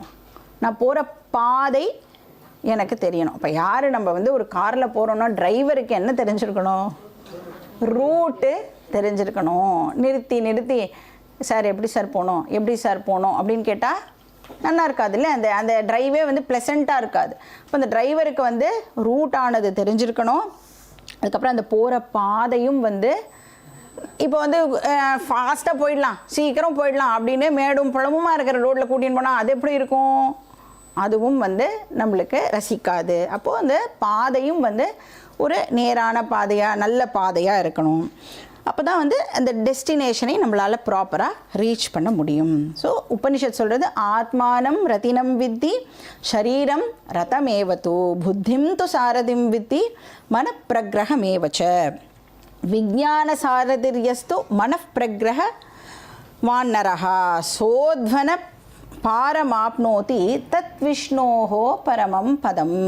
நான் போகிற பாதை எனக்கு தெரியணும். இப்போ யார் நம்ம வந்து ஒரு காரில் போகிறோன்னா டிரைவருக்கு என்ன தெரிஞ்சிருக்கணும், ரூட்டு தெரிஞ்சிருக்கணும். நிறுத்தி நிறுத்தி சார் எப்படி சார் போகணும், எப்படி சார் போகணும் அப்படின்னு கேட்டால் நல்லா இருக்காது இல்லை, அந்த அந்த டிரைவே வந்து ப்ளசண்ட்டாக இருக்காது. இப்போ அந்த டிரைவருக்கு வந்து ரூட்டானது தெரிஞ்சிருக்கணும். அதுக்கப்புறம் அந்த போகிற பாதையும் வந்து இப்போ வந்து ஃபாஸ்ட்டாக போயிடலாம், சீக்கிரம் போயிடலாம் அப்படின்னு மேடும் பழமுமா இருக்கிற ரோட்டில் கூட்டின்னு போனால் அது எப்படி இருக்கும், அதுவும் வந்து நம்மளுக்கு ரசிக்காது. அப்போது அந்த பாதையும் வந்து ஒரு நேரான பாதையாக நல்ல பாதையாக இருக்கணும். அப்போ தான் வந்து அந்த டெஸ்டினேஷனை நம்மளால் ப்ராப்பராக ரீச் பண்ண முடியும். ஸோ உபனிஷத் சொல்கிறது ஆத்மானம் ரத்தினம் வித்தி ஷரீரம் ரதமேவது புத்திம் து சாரதிம் வித்தி மனப்பிரகிரகமேவச்ச விஜான சாரதிர்யஸ்து மனப்பிரகிரக வான்னரஹா சோத்வன பாரமாப்னோதி தத் விஷ்ணோஹோ பரமம் பதம்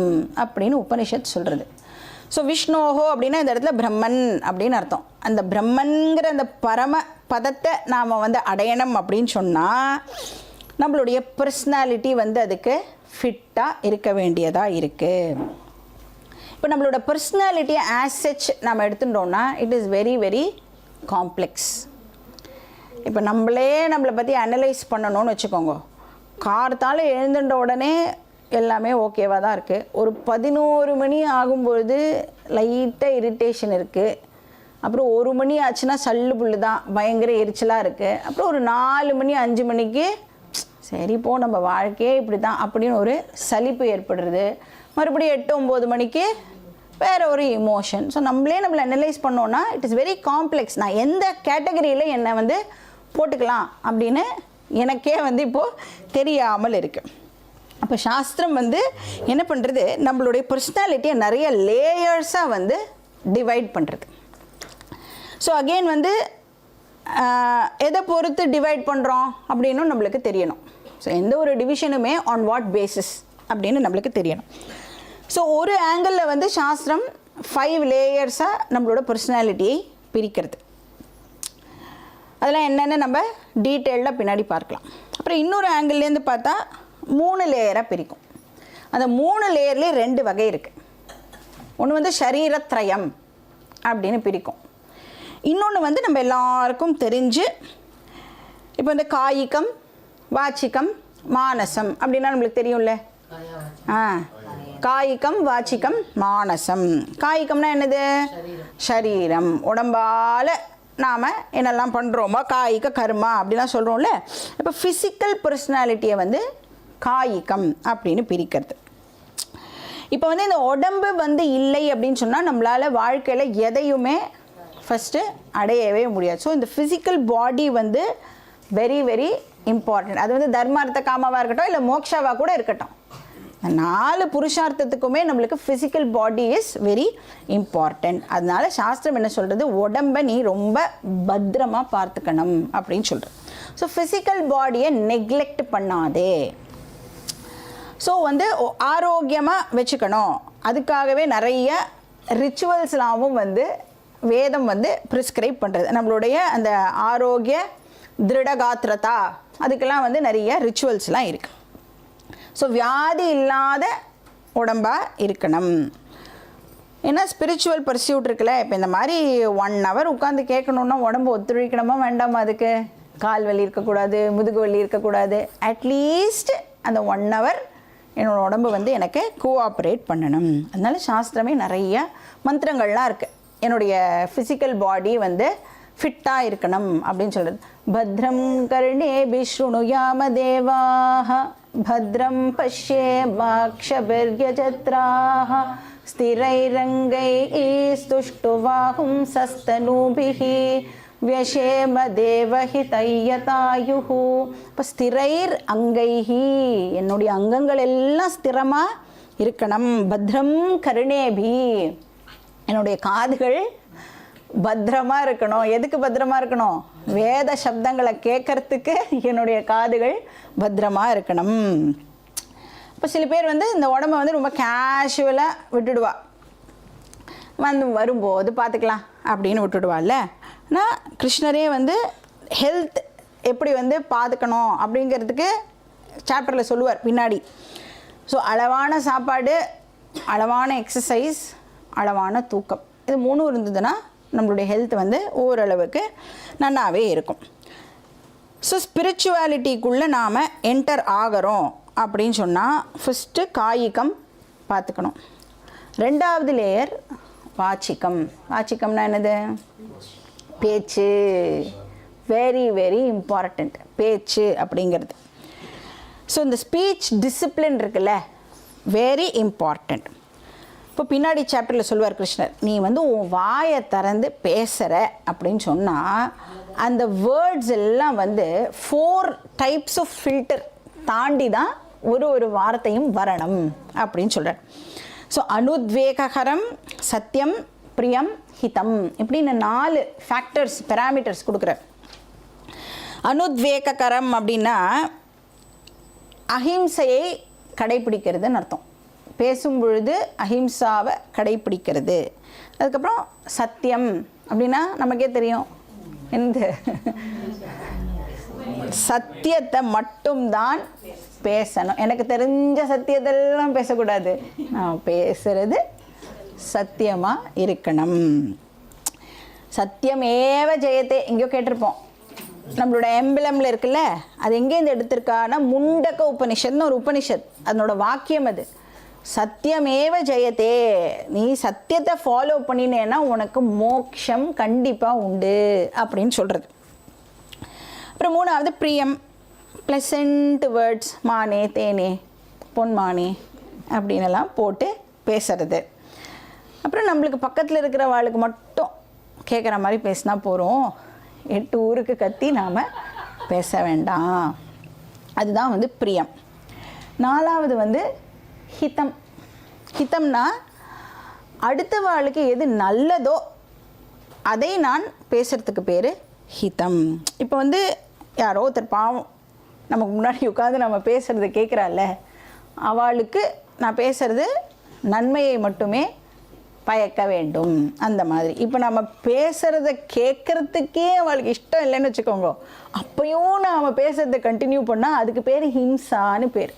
அப்படின்னு உபனிஷத் சொல்கிறது. ஸோ விஷ்ணோஹோ அப்படின்னா இந்த இடத்துல பிரம்மன் அப்படின்னு அர்த்தம். அந்த பிரம்மன்கிற அந்த பரம பதத்தை நாம் வந்து அடையணும் அப்படின்னு சொன்னால் நம்மளுடைய பர்சனாலிட்டி வந்து அதுக்கு ஃபிட்டாக இருக்க வேண்டியதாக இருக்குது. இப்போ நம்மளோட பர்சனாலிட்டியை ஆஸ் சச் நம்ம எடுத்துட்டோம்னா it is very very complex. இப்போ நம்மளை பற்றி அனலைஸ் பண்ணணும்னு வச்சுக்கோங்க. கார்த்தால் எழுந்துட்ட உடனே எல்லாமே ஓகேவாக தான் இருக்குது. ஒரு 11 மணி ஆகும்பொழுது லைட்டாக இரிட்டேஷன் இருக்குது. அப்புறம் 1 மணி ஆச்சுன்னா சல்லு புல்லு தான், பயங்கர எரிச்சலாக இருக்குது. அப்புறம் ஒரு 4 மணி 5 மணிக்கு சரி போ நம்ம வாழ்க்கையே இப்படி தான் அப்படின்னு ஒரு சலிப்பு ஏற்படுறது. மறுபடியும் 8-9 மணிக்கு வேறு ஒரு இமோஷன். ஸோ நம்மளை அனலைஸ் பண்ணோன்னா இட் இஸ் வெரி காம்ப்ளெக்ஸ். நான் எந்த கேட்டகரியில் என்னை வந்து போட்டுக்கலாம் அப்படின்னு எனக்கே வந்து இப்போது தெரியாமல் இருக்குது. அப்போ சாஸ்திரம் வந்து என்ன பண்ணுறது, நம்மளுடைய பர்சனாலிட்டியை நிறைய லேயர்ஸாக வந்து டிவைட் பண்ணுறது. ஸோ அகெயின் வந்து எதை பொறுத்து டிவைட் பண்ணுறோம் அப்படின்னு நம்மளுக்கு தெரியணும். ஸோ எந்த ஒரு டிவிஷனுமே ஆன் வாட் பேசிஸ் அப்படின்னு நம்மளுக்கு தெரியணும். ஸோ ஒரு ஆங்கிளில் வந்து சாஸ்திரம் 5 லேயர்ஸாக நம்மளோட பர்சனாலிட்டியை பிரிக்கிறது. அதெல்லாம் என்னென்னு நம்ம டீட்டெயில்டாக பின்னாடி பார்க்கலாம். அப்புறம் இன்னொரு ஆங்கிள்லேருந்து பார்த்தா 3 லேயராக பிரிக்கும். அந்த 3 லேயர்லேயே 2 வகை இருக்குது. ஒன்று வந்து ஷரீரத்ரயம் அப்படின்னு பிரிக்கும். இன்னொன்று வந்து நம்ம எல்லாருக்கும் தெரிஞ்சு இப்போ இந்த காயிகம் வாச்சிகம் மானசம் அப்படின்னா நம்மளுக்கு தெரியும்ல. காயிகம் வாச்சிகம் மானசம். காயிகம்னா என்னது? ஷரீரம், உடம்பால் நாம் என்னெல்லாம் பண்ணுறோமோ காயிக கர்மா அப்படிலாம் சொல்கிறோம்ல. இப்போ ஃபிசிக்கல் பர்சனாலிட்டியை வந்து காயிகம் அப்படின்னு பிரிக்கிறது. இப்போ வந்து இந்த உடம்பு வந்து இல்லை அப்படின்னு சொன்னால் நம்மளால் வாழ்க்கையில் எதையுமே ஃபஸ்ட்டு அடையவே முடியாது. ஸோ இந்த ஃபிசிக்கல் பாடி வந்து வெரி வெரி இம்பார்ட்டன்ட். அது வந்து தர்மார்த்த காமாவாக இருக்கட்டும் இல்லை மோக்ஷாவாக கூட இருக்கட்டும், 4 புருஷார்த்தத்துக்குமே நம்மளுக்கு physical body is very important. அதனால சாஸ்திரம் என்ன சொல்கிறது, உடம்பை நீ ரொம்ப பத்திரமாக பார்த்துக்கணும் அப்படின்னு சொல்கிறது. ஸோ ஃபிசிக்கல் பாடியை நெக்லெக்ட் பண்ணாதே. ஸோ வந்து ஆரோக்கியமாக வச்சுக்கணும். அதுக்காகவே நிறைய ரிச்சுவல்ஸ்லாமும் வந்து வேதம் வந்து ப்ரிஸ்கிரைப் பண்ணுறது. நம்மளுடைய அந்த ஆரோக்கிய திருடகாத்திரதா அதுக்கெல்லாம் வந்து நிறைய ரிச்சுவல்ஸ்லாம் இருக்குது. ஸோ வியாதி இல்லாத உடம்பாக இருக்கணும். ஏன்னா ஸ்பிரிச்சுவல் பர்சியூட் இருக்குல்ல. இப்போ இந்த மாதிரி 1 hour உட்காந்து கேட்கணுன்னா உடம்பு ஒத்துழைக்கணுமா வேண்டாமா? அதுக்கு கால் வலி இருக்கக்கூடாது, முதுகு வலி இருக்கக்கூடாது. அட்லீஸ்ட் அந்த 1 hour என்னோடய உடம்பு வந்து எனக்கு கோஆப்ரேட் பண்ணணும். அதனால சாஸ்திரமே நிறைய மந்திரங்கள்லாம் இருக்குது. என்னுடைய ஃபிசிக்கல் பாடி வந்து ஃபிட்டாக இருக்கணும் அப்படின்னு சொல்கிறது. பத்ரம் கர்ணேபி ஸ்ருணுயாம தேவாஹ பத்ரம் பஷ்யே வாக்ஷபிர்யஜத்ராஹ ஸ்திரைரங்கைः ஸ்துஷ்டுவாஹும் சஸ்தனூபிः व्यशेम देवहि तय्यतायुः. இப்போ ஸ்திரைர் அங்கைஹி, என்னுடைய அங்கங்கள் எல்லாம் ஸ்திரமாக இருக்கணும். பத்ரம் கருணேபி, என்னுடைய காதுகள் பத்திரமாக இருக்கணும். எதுக்கு பத்திரமாக இருக்கணும்? வேத சப்தங்களை கேட்கறதுக்கு என்னுடைய காதுகள் பத்திரமாக இருக்கணும். இப்போ சில பேர் வந்து இந்த உடம்பை வந்து ரொம்ப கேஷுவலாக விட்டுடுவா, வரும்போது பார்த்துக்கலாம் அப்படின்னு விட்டுடுவாள்ல. ஆனால் கிருஷ்ணரே வந்து ஹெல்த் எப்படி வந்து பார்த்துக்கணும் அப்படிங்கிறதுக்கு சாப்டரில் சொல்லுவார் பின்னாடி. ஸோ அளவான சாப்பாடு, அளவான எக்ஸசைஸ், அளவான தூக்கம், இது 3 இருந்ததுன்னா நம்மளுடைய ஹெல்த் வந்து ஓரளவுக்கு நல்லாவே இருக்கும். ஸோ ஸ்பிரிச்சுவாலிட்டிக்குள்ளே நாம் என்டர் ஆகிறோம் அப்படின்னு சொன்னால் ஃபஸ்ட்டு காயிகம் பார்த்துக்கணும். 2வது லேயர் வாச்சிக்கம். வாச்சிக்கம்னா என்னது? பேச்சு. வெரி வெரி இம்பார்ட்டண்ட் பேச்சு அப்படிங்கிறது. ஸோ இந்த ஸ்பீச் டிசிப்ளின் இருக்குல்ல, வெரி இம்பார்ட்டண்ட். இப்போ பின்னாடி சாப்டரில் சொல்லுவார் கிருஷ்ணர், நீ வந்து உன் வாயை திறந்து பேசுகிற அப்படின்னு சொன்னால் அந்த வேர்ட்ஸ் எல்லாம் வந்து 4 டைப்ஸ் ஆஃப் ஃபில்டர் தாண்டி தான் ஒரு வார்த்தையும் வரணும் அப்படின்னு சொல்கிறார். ஸோ அனுத்வேகரம், சத்தியம், பிரியம், ஹிதம் இப்படின்னு 4 ஃபேக்டர்ஸ், பேராமீட்டர்ஸ் கொடுக்குறார். அனுத்வேகரம் அப்படின்னா அஹிம்சையை கடைப்பிடிக்கிறதுன்னு அர்த்தம். பேசும் பொழுது அஹிம்சாவை கடைப்பிடிக்கிறது. அதுக்கப்புறம் சத்தியம் அப்படின்னா நமக்கே தெரியும், இந்த சத்தியத்தை மட்டும்தான் பேசணும். எனக்கு தெரிஞ்ச சத்தியத்தெல்லாம் பேசக்கூடாது, நான் பேசுறது சத்தியமாக இருக்கணும். சத்தியமேவ ஜெயத்தே எங்கேயோ கேட்டிருப்போம். நம்மளோட எம்பளமில் இருக்குல்ல, அது எங்கேருந்து எடுத்திருக்கான்னா முண்டக்க உபனிஷத்னு ஒரு உபனிஷத், அதனோட வாக்கியம் அது. சத்தியமேவ ஜெயத்தே, நீ சத்தியத்தை ஃபாலோ பண்ணினேன்னா உனக்கு மோட்சம் கண்டிப்பாக உண்டு அப்படின்னு சொல்கிறது. அப்புறம் 3வது பிரியம், ப்ளசண்ட் வேர்ட்ஸ், மானே, தேனே, பொன்மானே அப்படின்னெல்லாம் போட்டு பேசுறது. அப்புறம் நம்மளுக்கு பக்கத்தில் இருக்கிற வாளுக்கு மட்டும் கேட்குற மாதிரி பேசினா போகிறோம், 8 ஊருக்கு கத்தி நாம் பேச வேண்டாம். அதுதான் வந்து பிரியம். 4வது வந்து ஹிதம். ஹிதம்னா அடுத்த வாளுக்கு எது நல்லதோ அதை நான் பேசுகிறதுக்கு பேர் ஹிதம். இப்போ வந்து யாரோ ஒருத்தர் பாவம் நமக்கு முன்னாடி உட்காந்து நம்ம பேசுகிறத கேட்குறாள்ல, அவளுக்கு நான் பேசுகிறது நன்மையை மட்டுமே பயக்க வேண்டும். அந்த மாதிரி இப்போ நம்ம பேசுகிறத கேட்குறதுக்கே அவளுக்கு இஷ்டம் இல்லைன்னு வச்சுக்கோங்க, அப்பையும் நாம் பேசுகிறத கண்டினியூ பண்ணால் அதுக்கு பேர் ஹிம்சான்னு பேர்.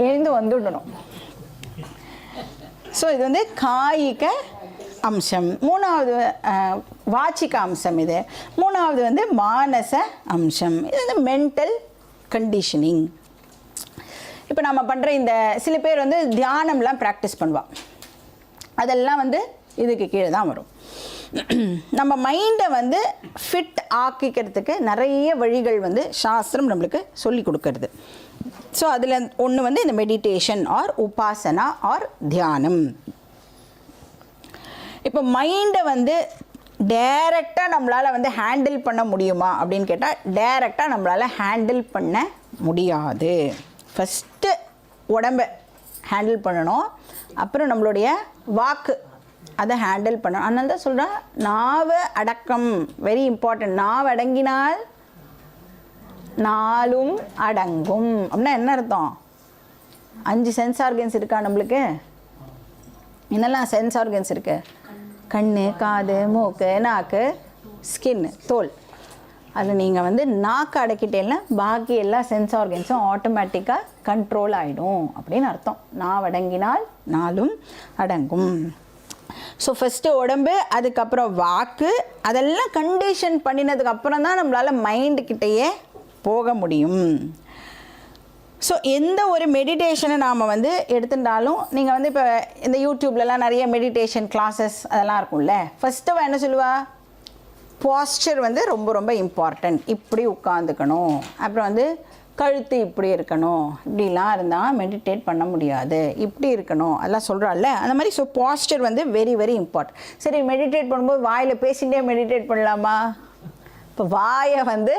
எழுந்து வந்துடணும். ஸோ இது வந்து காயிக அம்சம். 3வது வாச்சிக அம்சம். இது 3வது வந்து மானச அம்சம். இது வந்து மென்டல் கண்டிஷனிங். இப்போ நம்ம பண்ணுற இந்த சில பேர் வந்து தியானம்லாம் ப்ராக்டிஸ் பண்ணுவாள், அதெல்லாம் வந்து இதுக்கு கீழே தான் வரும். நம்ம மைண்டை வந்து ஃபிட் ஆக்கிக்கிறதுக்கு நிறைய வழிகள் வந்து சாஸ்திரம் நம்மளுக்கு சொல்லி கொடுக்கறது. ஸோ அதில் ஒன்று வந்து இந்த மெடிடேஷன் ஆர் உபாசனா ஆர் தியானம். இப்போ மைண்டை வந்து டைரெக்டாக நம்மளால் வந்து ஹேண்டில் பண்ண முடியுமா அப்படின்னு கேட்டால் டைரெக்டாக நம்மளால் ஹேண்டில் பண்ண முடியாது. ஃபஸ்ட்டு உடம்பை ஹேண்டில் பண்ணணும், அப்புறம் நம்மளுடைய வாக்கு அதை ஹேண்டில் பண்ணணும். அதனால தான் சொல்கிறேன், நாவை அடக்கம் வெரி இம்பார்ட்டன்ட். நாவை அடங்கினால் நாளும் அடங்கும் அப்படின்னா என்ன அர்த்தம்? 5 சென்ஸ் ஆர்கன்ஸ் இருக்கா நம்மளுக்கு? என்னெல்லாம் சென்ஸ் ஆர்கன்ஸ் இருக்கு? கண்ணு, காது, மூக்கு, நாக்கு, ஸ்கின், தோல். அதில் நீங்கள் வந்து நாக்கு அடக்கிட்டேன்னா பாக்கி எல்லா சென்ஸ் ஆர்கன்ஸும் ஆட்டோமேட்டிக்காக கண்ட்ரோல் ஆகிடும் அப்படின்னு அர்த்தம். நாவடங்கினால் நாளும் அடங்கும். ஸோ ஃபஸ்ட்டு உடம்பு, அதுக்கப்புறம் வாக்கு, அதெல்லாம் கண்டிஷன் பண்ணினதுக்கப்புறம் தான் நம்மளால் மைண்டுக்கிட்டேயே போக முடியும். ஸோ எந்த ஒரு மெடிடேஷனை நாம் வந்து எடுத்துட்டாலும், நீங்கள் வந்து இப்போ இந்த யூடியூப்லலாம் நிறைய மெடிடேஷன் கிளாஸஸ் அதெல்லாம் இருக்கும்ல, ஃபஸ்ட்டு என்ன சொல்லுவா, பாஸ்டர் வந்து ரொம்ப ரொம்ப இம்பார்ட்டண்ட். இப்படி உட்காந்துக்கணும், அப்புறம் வந்து கழுத்து இப்படி இருக்கணும், இப்படிலாம் இருந்தால் மெடிடேட் பண்ண முடியாது, இப்படி இருக்கணும் அதெல்லாம் சொல்கிறாள்ல, அந்த மாதிரி. ஸோ பாஸ்டர் வந்து வெரி வெரி இம்பார்ட்டன்ட். சரி, மெடிடேட் பண்ணும்போது வாயில் பேசிகிட்டே மெடிடேட் பண்ணலாமா? இப்போ வாயை வந்து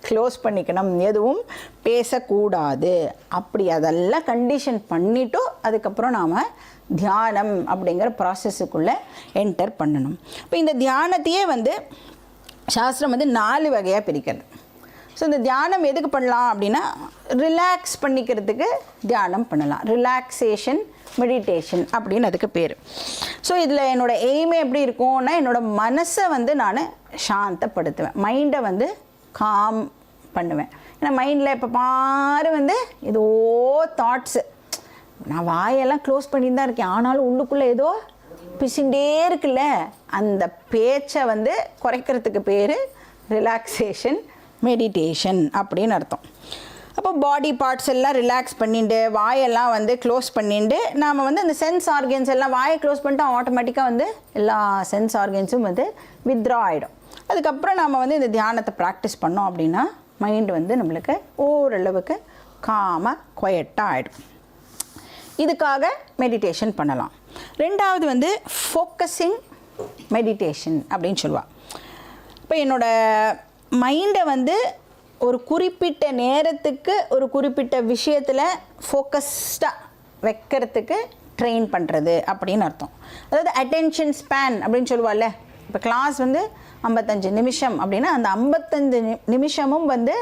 க்ளோஸ் பண்ணிக்கணும், எதுவும் பேசக்கூடாது. அப்படி அதெல்லாம் கண்டிஷன் பண்ணிவிட்டு அதுக்கப்புறம் நாம் தியானம் அப்படிங்கிற ப்ராசஸுக்குள்ளே என்டர் பண்ணணும். இப்போ இந்த தியானத்தையே வந்து சாஸ்திரம் வந்து 4 வகையாக பிரிக்கிறது. ஸோ இந்த தியானம் எதுக்கு பண்ணலாம் அப்படின்னா, ரிலாக்ஸ் பண்ணிக்கிறதுக்கு தியானம் பண்ணலாம். ரிலாக்ஸேஷன் மெடிடேஷன் அப்படின்னு அதுக்கு பேர். ஸோ இதில் என்னோடய எய்மே எப்படி இருக்கும்னா, என்னோடய மனசை வந்து நான் சாந்தப்படுத்துவேன், மைண்டை வந்து காம் பண்ணுவேன். ஏன்னா மைண்டில் இப்போ பாரு வந்து ஏதோ தாட்ஸு, நான் வாயெல்லாம் க்ளோஸ் பண்ணிட்டு தான் இருக்கேன், ஆனாலும் உள்ளுக்குள்ளே ஏதோ பிசிண்டே இருக்குல்ல, அந்த பேச்சை வந்து குறைக்கிறதுக்கு பேர் ரிலாக்ஸேஷன் மெடிடேஷன் அப்படின்னு அர்த்தம். அப்போ பாடி பார்ட்ஸ் எல்லாம் ரிலாக்ஸ் பண்ணிட்டு, வாயெல்லாம் வந்து க்ளோஸ் பண்ணிட்டு, நாம் வந்து அந்த சென்ஸ் ஆர்கன்ஸ் எல்லாம் வாயை க்ளோஸ் பண்ணிட்டு ஆட்டோமேட்டிக்காக வந்து எல்லா சென்ஸ் ஆர்கன்ஸும் வந்து வித்ரா ஆகிடும். அதுக்கப்புறம் நாம் வந்து இந்த தியானத்தை ப்ராக்டிஸ் பண்ணோம் அப்படின்னா மைண்ட் வந்து நம்மளுக்கு ஓரளவுக்கு காமாக குவைட்டாக ஆகிடும். இதுக்காக மெடிடேஷன் பண்ணலாம். ரெண்டாவது வந்து ஃபோக்கஸிங் மெடிடேஷன் அப்படின்னு சொல்லுவாள். இப்போ என்னோடய மைண்டை வந்து ஒரு குறிப்பிட்ட நேரத்துக்கு ஒரு குறிப்பிட்ட விஷயத்தில் ஃபோக்கஸ்டாக வைக்கிறதுக்கு ட்ரெயின் பண்ணுறது அப்படின்னு அர்த்தம். அதாவது அட்டென்ஷன் ஸ்பேன் அப்படின்னு சொல்லுவாள்ல. இப்போ கிளாஸ் வந்து 55 நிமிஷம் அப்படின்னா அந்த 55 நிமிஷமும் வந்து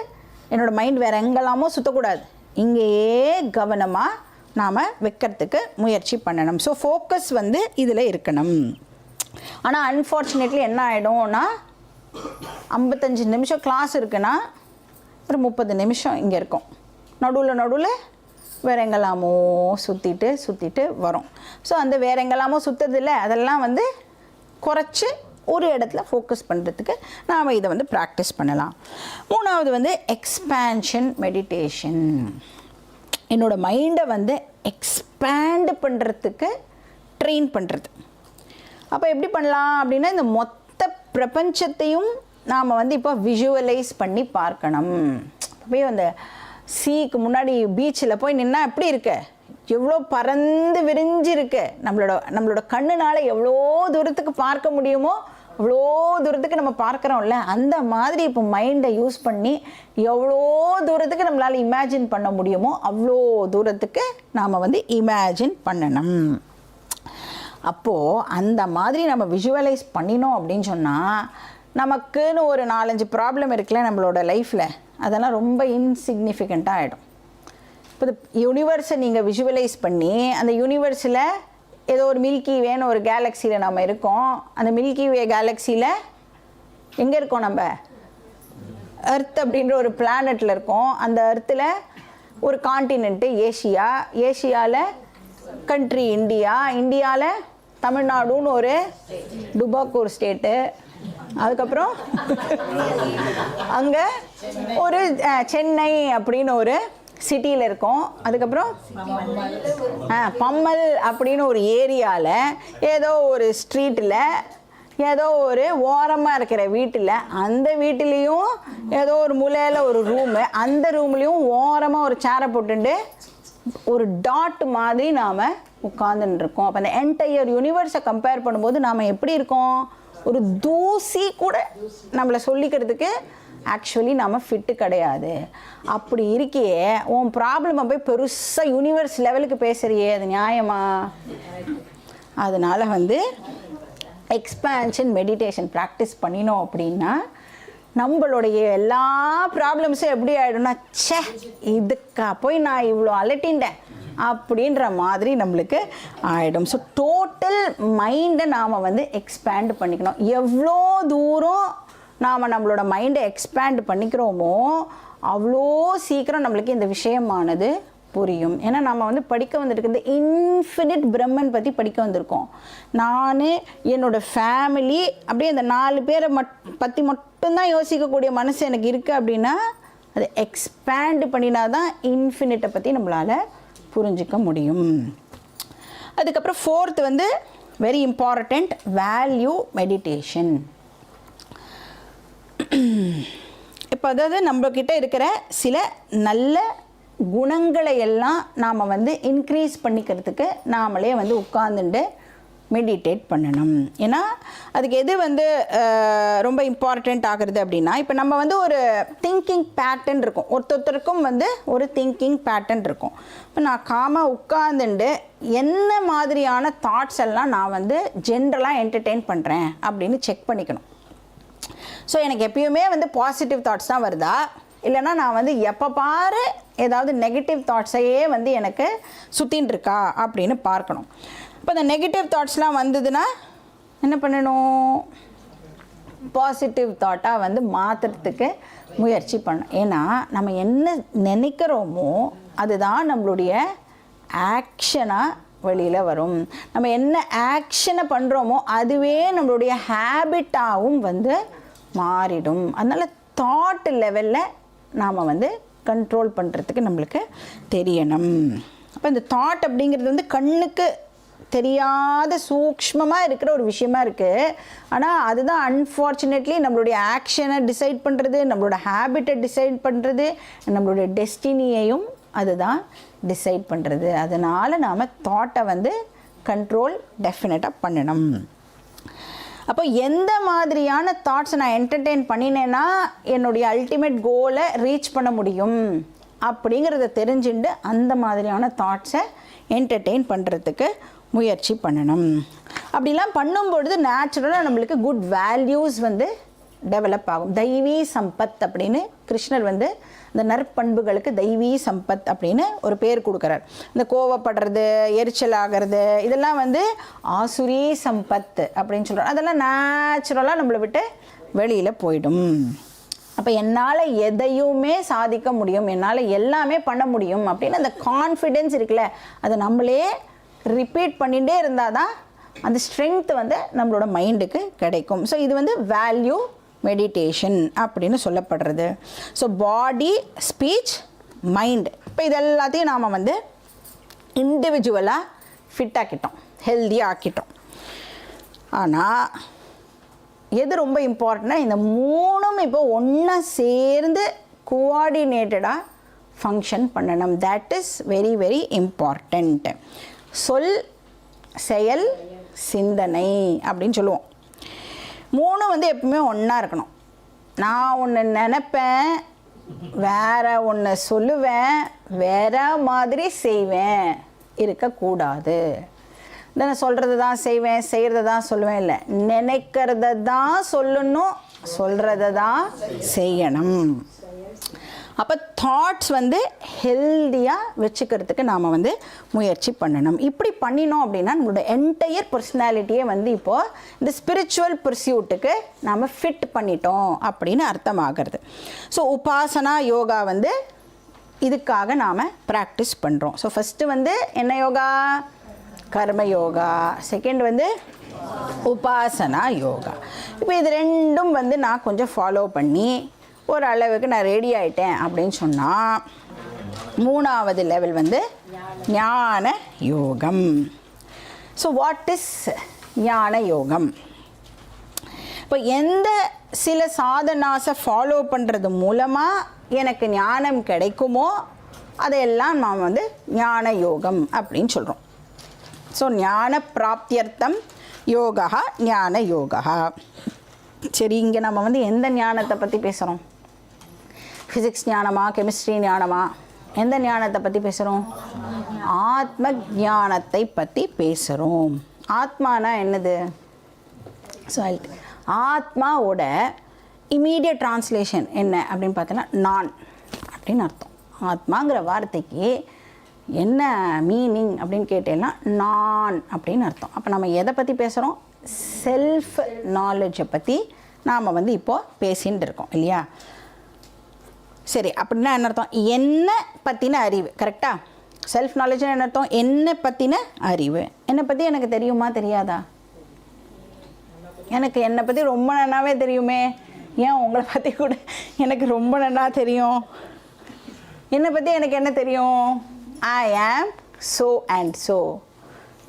என்னோடய மைண்ட் வேறு எங்கெல்லாமோ சுற்றக்கூடாது, இங்கேயே கவனமாக நாம் வைக்கிறதுக்கு முயற்சி பண்ணணும். ஸோ ஃபோக்கஸ் வந்து இதில் இருக்கணும். ஆனால் அன்ஃபார்ச்சுனேட்லி என்ன ஆகிடும்னா 55 நிமிஷம் கிளாஸ் இருக்குன்னா ஒரு 30 நிமிஷம் இங்கே இருக்கும், நடுவில் வேற எங்கெல்லாமோ சுற்றிட்டு வரும். ஸோ அந்த வேற எங்கெல்லாமோ சுற்றுறதில்ல, அதெல்லாம் வந்து குறைச்சி ஒரு இடத்துல ஃபோக்கஸ் பண்ணுறதுக்கு நாம் இதை வந்து ப்ராக்டிஸ் பண்ணலாம். மூணாவது வந்து எக்ஸ்பேன்ஷன் மெடிடேஷன். என்னோடய மைண்டை வந்து எக்ஸ்பேண்ட் பண்ணுறதுக்கு ட்ரெயின் பண்ணுறது. அப்போ எப்படி பண்ணலாம் அப்படின்னா, இந்த மொத்த பிரபஞ்சத்தையும் நாம் வந்து இப்போ விஷுவலைஸ் பண்ணி பார்க்கணும். அப்படியே அந்த சீக்கு முன்னாடி பீச்சில் போய் நின்னா எப்படி இருக்கு, எவ்வளோ பறந்து விரிஞ்சு இருக்கு, நம்மளோட கண்ணுனால் எவ்வளோ தூரத்துக்கு பார்க்க முடியுமோ அவ்வளோ தூரத்துக்கு நம்ம பார்க்குறோம்ல, அந்த மாதிரி இப்போ மைண்டை யூஸ் பண்ணி எவ்வளோ தூரத்துக்கு நம்மளால் இமேஜின் பண்ண முடியுமோ அவ்வளோ தூரத்துக்கு நாம் வந்து இமேஜின் பண்ணணும். அப்போது அந்த மாதிரி நம்ம விஷுவலைஸ் பண்ணினோம் அப்படின்னு சொன்னால் நமக்குன்னு ஒரு 4-5 ப்ராப்ளம் இருக்குல்ல நம்மளோட லைஃப்பில், அதெல்லாம் ரொம்ப இன்சிக்னிஃபிகண்ட்டாக ஆகிடும். இப்போ இந்த யூனிவர்ஸை நீங்கள் விஷுவலைஸ் பண்ணி அந்த யூனிவர்ஸில் ஏதோ ஒரு மில்கி வேன்னு ஒரு கேலக்சியில் நம்ம இருக்கோம். அந்த மில்கி வே கேலக்சியில் எங்கே இருக்கோம், நம்ம எர்த் அப்படின்ற ஒரு பிளானட்டில் இருக்கோம். அந்த எர்த்தில் ஒரு காண்டினென்ட்டு ஏஷியா, ஏஷியாவில் கண்ட்ரி இந்தியா, இந்தியாவில் தமிழ்நாடுன்னு ஒரு டுபாக்கூர் ஸ்டேட்டு, அதுக்கப்புறம் அங்கே ஒரு சென்னை அப்படின்னு ஒரு சிட்டியில் இருக்கோம். அதுக்கப்புறம் பம்மல் அப்படின்னு ஒரு ஏரியாவில் ஏதோ ஒரு ஸ்ட்ரீட்டில் ஏதோ ஒரு ஓரமாக இருக்கிற வீட்டில், அந்த வீட்டிலையும் ஏதோ ஒரு மூலையில் ஒரு ரூமு, அந்த ரூம்லேயும் ஓரமாக ஒரு சேரை போட்டுட்டு ஒரு டாட் மாதிரி நாம் உட்காந்துன்னு இருக்கோம். அப்போ அந்த என்டையர் யூனிவர்ஸை கம்பேர் பண்ணும்போது நாம் எப்படி இருக்கோம், ஒரு தூசி கூட நம்மளை சொல்லிக்கிறதுக்கு ஆக்சுவலி நம்ம ஃபிட்டு கிடையாது. அப்படி இருக்கே உன் ப்ராப்ளமை போய் பெருசாக யூனிவர்ஸ் லெவலுக்கு பேசுகிறியே, அது நியாயமா? அதனால் வந்து எக்ஸ்பேன்ஷன் மெடிடேஷன் ப்ராக்டிஸ் பண்ணினோம் அப்படின்னா நம்மளுடைய எல்லா ப்ராப்ளம்ஸும் எப்படி ஆகிடும்னா, ச்சே இதுக்கா போய் நான் இவ்வளோ அலட்டின்றேன் அப்படின்ற மாதிரி நம்மளுக்கு ஆகிடும். ஸோ டோட்டல் மைண்டை நாம் வந்து எக்ஸ்பேண்ட் பண்ணிக்கணும். எவ்வளோ தூரம் நாம் நம்மளோட மைண்டை எக்ஸ்பேண்ட் பண்ணிக்கிறோமோ அவ்வளோ சீக்கிரம் நம்மளுக்கு இந்த விஷயமானது புரியும். ஏன்னா நம்ம வந்து படிக்க வந்திருக்கிறது இன்ஃபினிட் பிரம்மன் பற்றி படிக்க வந்திருக்கோம். நான் என்னோடய ஃபேமிலி அப்படியே அந்த 4 பேரை பற்றி மட்டும்தான் யோசிக்கக்கூடிய மனசு எனக்கு இருக்குது அப்படின்னா அதை எக்ஸ்பேண்ட் பண்ணினா தான் இன்ஃபினிட்டை பற்றி நம்மளால் புரிஞ்சிக்க முடியும். அதுக்கப்புறம் 4th வந்து வெரி இம்பார்ட்டண்ட், வேல்யூ மெடிடேஷன். இப்போ அதாவது நம்மக்கிட்ட இருக்கிற சில நல்ல குணங்களை எல்லாம் நாம் வந்து இன்க்ரீஸ் பண்ணிக்கிறதுக்கு நாமளே வந்து உட்கார்ந்துட்டு மெடிடேட் பண்ணணும். ஏன்னா அதுக்கு எது வந்து ரொம்ப இம்பார்ட்டண்ட் ஆகுறது அப்படின்னா, இப்போ நம்ம வந்து ஒரு திங்கிங் பேட்டர்ன் இருக்கும், ஒருத்தருக்கும் வந்து ஒரு திங்கிங் பேட்டர்ன் இருக்கும். இப்போ நான் காமாக உட்கார்ந்துட்டு என்ன மாதிரியான தாட்ஸ் எல்லாம் நான் வந்து ஜென்ரலாக என்டர்டெயின் பண்ணுறேன் அப்படின்னு செக் பண்ணிக்கணும். ஸோ எனக்கு எப்பயுமே வந்து பாசிட்டிவ் தாட்ஸ் தான் வருதா, இல்லைனா நான் வந்து எப்போ பாரு ஏதாவது நெகட்டிவ் தாட்ஸையே வந்து எனக்கு சுற்றின்னு இருக்கா அப்படின்னு பார்க்கணும். இப்போ இந்த நெகட்டிவ் தாட்ஸ்லாம் வந்ததுன்னா என்ன பண்ணணும், பாசிட்டிவ் தாட்டாக வந்து மாற்றுறதுக்கு முயற்சி பண்ணணும். ஏன்னா நம்ம என்ன நினைக்கிறோமோ அதுதான் நம்மளுடைய ஆக்ஷனாக வெளியில் வரும். நம்ம என்ன ஆக்ஷனை பண்ணுறோமோ அதுவே நம்மளுடைய ஹேபிட்டாகவும் வந்து மாறிடும். அதனால் தாட் லெவலில் நாம் வந்து கண்ட்ரோல் பண்ணுறதுக்கு நம்மளுக்கு தெரியணும். அப்போ இந்த தாட் அப்படிங்கிறது வந்து கண்ணுக்கு தெரியாத சூக்ஷ்மமாக இருக்கிற ஒரு விஷயமா இருக்குது. ஆனால் அதுதான் அன்ஃபார்ச்சுனேட்லி நம்மளுடைய ஆக்ஷனை டிசைட் பண்ணுறது, நம்மளோட ஹேபிட்டை டிசைட் பண்ணுறது, நம்மளுடைய டெஸ்டினியையும் அதுதான் டிசைட் பண்ணுறது. அதனால் நாம் தாட்டை வந்து கண்ட்ரோல் டெஃபினட்டாக பண்ணணும். அப்போ எந்த மாதிரியான தாட்ஸை நான் என்டர்டெயின் பண்ணினேன்னா என்னுடைய அல்டிமேட் கோலை ரீச் பண்ண முடியும் அப்படிங்கிறத தெரிஞ்சுட்டு அந்த மாதிரியான தாட்ஸை என்டர்டெயின் பண்ணுறதுக்கு முயற்சி பண்ணணும். அப்படிலாம் பண்ணும்பொழுது நேச்சுரலாக நம்மளுக்கு குட் வேல்யூஸ் வந்து டெவலப் ஆகும். தெய்வீ சம்பத் அப்படின்னு கிருஷ்ணர் வந்து இந்த நற்பண்புகளுக்கு தெய்வீ சம்பத் அப்படின்னு ஒரு பேர் கொடுக்குறார். இந்த கோவப்படுறது, எரிச்சல் ஆகிறது, இதெல்லாம் வந்து ஆசுரி சம்பத் அப்படின்னு சொல்கிறார். அதெல்லாம் நேச்சுரலாக நம்மளை விட்டு வெளியில் போயிடும். அப்போ என்னால் எதையுமே சாதிக்க முடியும், என்னால் எல்லாமே பண்ண முடியும் அப்படின்னு அந்த கான்ஃபிடென்ஸ் இருக்குல்ல, அதை நம்மளே ரிப்பீட் பண்ணிகிட்டே இருந்தால் தான் அந்த ஸ்ட்ரென்த் வந்து நம்மளோட மைண்டுக்கு கிடைக்கும். ஸோ இது வந்து வேல்யூ மெடிடேஷன் அப்படின்னு சொல்லப்படுறது. ஸோ பாடி, ஸ்பீச், மைண்ட், இப்போ இது எல்லாத்தையும் நாம் வந்து இண்டிவிஜுவலாக ஃபிட் ஆக்கிட்டோம், ஹெல்த்தியாக ஆக்கிட்டோம். ஆனால் எது ரொம்ப இம்பார்ட்டண்ட்னா இந்த மூணும் இப்போ ஒன்றா சேர்ந்து கோஆர்டினேட்டடாக ஃபங்க்ஷன் பண்ணணும். That is very very important. சொல், செயல், சிந்தனை அப்படின்னு சொல்லுவோம். மூணும் வந்து எப்பவுமே ஒன்றா இருக்கணும். நான் ஒன்று நினைப்பேன், வேற ஒன்று சொல்லுவேன், வேற மாதிரி செய்வேன், இருக்கக்கூடாது. நான் சொல்கிறது தான் செய்வேன், செய்கிறத தான் சொல்லுவேன் இல்லை, நினைக்கிறத தான் சொல்லணும், சொல்கிறத தான் செய்யணும். அப்போ தாட்ஸ் வந்து ஹெல்த்தியாக வச்சுக்கிறதுக்கு நாம் வந்து முயற்சி பண்ணணும். இப்படி பண்ணினோம் அப்படின்னா நம்மளோட என்டையர் பர்சனாலிட்டியே வந்து இப்போது இந்த ஸ்பிரிச்சுவல் பர்சியூட்டுக்கு நாம் ஃபிட் பண்ணிட்டோம் அப்படின்னு அர்த்தமாகிறது. ஸோ உபாசனா யோகா வந்து இதுக்காக நாம் ப்ராக்டிஸ் பண்ணுறோம். ஸோ ஃபஸ்ட்டு வந்து என்ன யோகா? கர்ம யோகா. செகண்ட் வந்து உபாசனா யோகா. இப்போ இது ரெண்டும் வந்து நான் கொஞ்சம் ஃபாலோ பண்ணி ஒரு அளவுக்கு நான் ரெடி ஆகிட்டேன் அப்படின்னு சொன்னால் மூணாவது லெவல் வந்து ஞான யோகம். ஸோ வாட் இஸ் ஞான யோகம்? இப்போ எந்த சில சாதனாஸை ஃபாலோ பண்ணுறது மூலமாக எனக்கு ஞானம் கிடைக்குமோ அதையெல்லாம் நாம் வந்து ஞான யோகம் அப்படின்னு சொல்கிறோம். ஸோ ஞான பிராப்தியர்த்தம் யோகா ஞான யோகா. சரி, இங்கே நம்ம வந்து எந்த ஞானத்தை பற்றி பேசுகிறோம்? ஃபிசிக்ஸ் ஞானமா, கெமிஸ்ட்ரி ஞானமா, எந்த ஞானத்தை பற்றி பேசுகிறோம்? ஆத்ம ஞானத்தை பற்றி பேசுகிறோம். ஆத்மானா என்னது? ஆத்மாவோட இமீடியட் டிரான்ஸ்லேஷன் என்ன அப்படின்னு பார்த்தோன்னா நான் அப்படின்னு அர்த்தம். ஆத்மாங்கிற வார்த்தைக்கு என்ன மீனிங் அப்படின்னு கேட்டேன்னா நான் அப்படின்னு அர்த்தம். அப்போ நம்ம எதை பற்றி பேசுகிறோம்? செல்ஃப் நாலேஜை பற்றி நாம் வந்து இப்போது பேசிகிட்டு இருக்கோம் இல்லையா? சரி, அப்படின்னா என்ன அர்த்தம்? என்னை பற்றின அறிவு. கரெக்டாக? செல்ஃப் நாலேஜ்னு என்ன அர்த்தம்? என்னை பற்றின அறிவு. என்னை பற்றி எனக்கு தெரியுமா தெரியாதா? எனக்கு என்னை பற்றி ரொம்ப நல்லாவே தெரியுமே. ஏன் உங்களை பற்றி கூட எனக்கு ரொம்ப நல்லா தெரியும். என்னை பற்றி எனக்கு என்ன தெரியும்? ஐ ஆம் ஸோ அண்ட் ஸோ.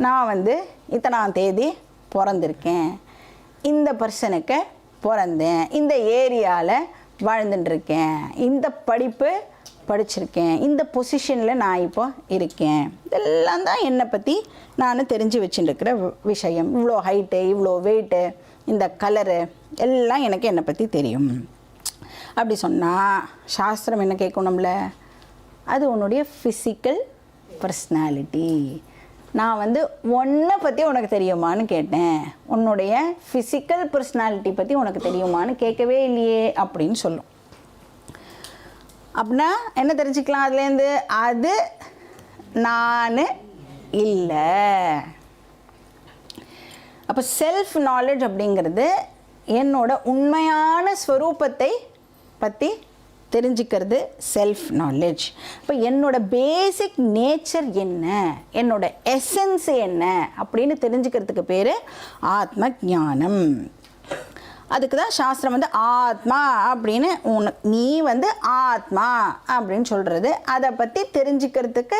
நான் வந்து இத்தனாம் தேதி பிறந்திருக்கேன், இந்த பர்சனுக்கு பிறந்தேன், இந்த ஏரியாவில் வாழ்ந்துட்டுருக்கேன், இந்த படிப்பு படிச்சிருக்கேன், இந்த பொசிஷனில் நான் இப்போ இருக்கேன். இதெல்லாம் தான் என்னை பற்றி நான் தெரிஞ்சு வச்சுட்டுருக்கிற விஷயம். இவ்வளோ ஹைட்டு, இவ்வளோ வெயிட்டு, இந்த கலரு எல்லாம் எனக்கு என்னை பற்றி தெரியும். அப்படி சொன்னால் சாஸ்திரம் என்ன கேட்கும் நம்மள? அது உன்னுடைய ஃபிசிக்கல் பர்சனாலிட்டி. நான் வந்து உன்னை பற்றி உனக்கு தெரியுமான்னு கேட்டேன், உன்னுடைய ஃபிசிக்கல் பர்சனாலிட்டி பற்றி உனக்கு தெரியுமான்னு கேட்கவே இல்லையே அப்படின்னு சொல்லும். அப்படின்னா என்ன தெரிஞ்சுக்கலாம் அதுலேருந்து? அது நான் இல்லை. அப்போ செல்ஃப் நாலேஜ் அப்படிங்கிறது என்னோட உண்மையான ஸ்வரூபத்தை பற்றி தெரிஞ்சுக்கிறது செல்ஃப் நாலேஜ். இப்போ என்னோட பேசிக் நேச்சர் என்ன, என்னோட எசன்ஸ் என்ன அப்படின்னு தெரிஞ்சுக்கிறதுக்கு பேர் ஆத்ம ஞானம். அதுக்கு தான் சாஸ்திரம் வந்து ஆத்மா அப்படின்னு நீ வந்து ஆத்மா அப்படின்னு சொல்கிறது. அதை பற்றி தெரிஞ்சுக்கிறதுக்கு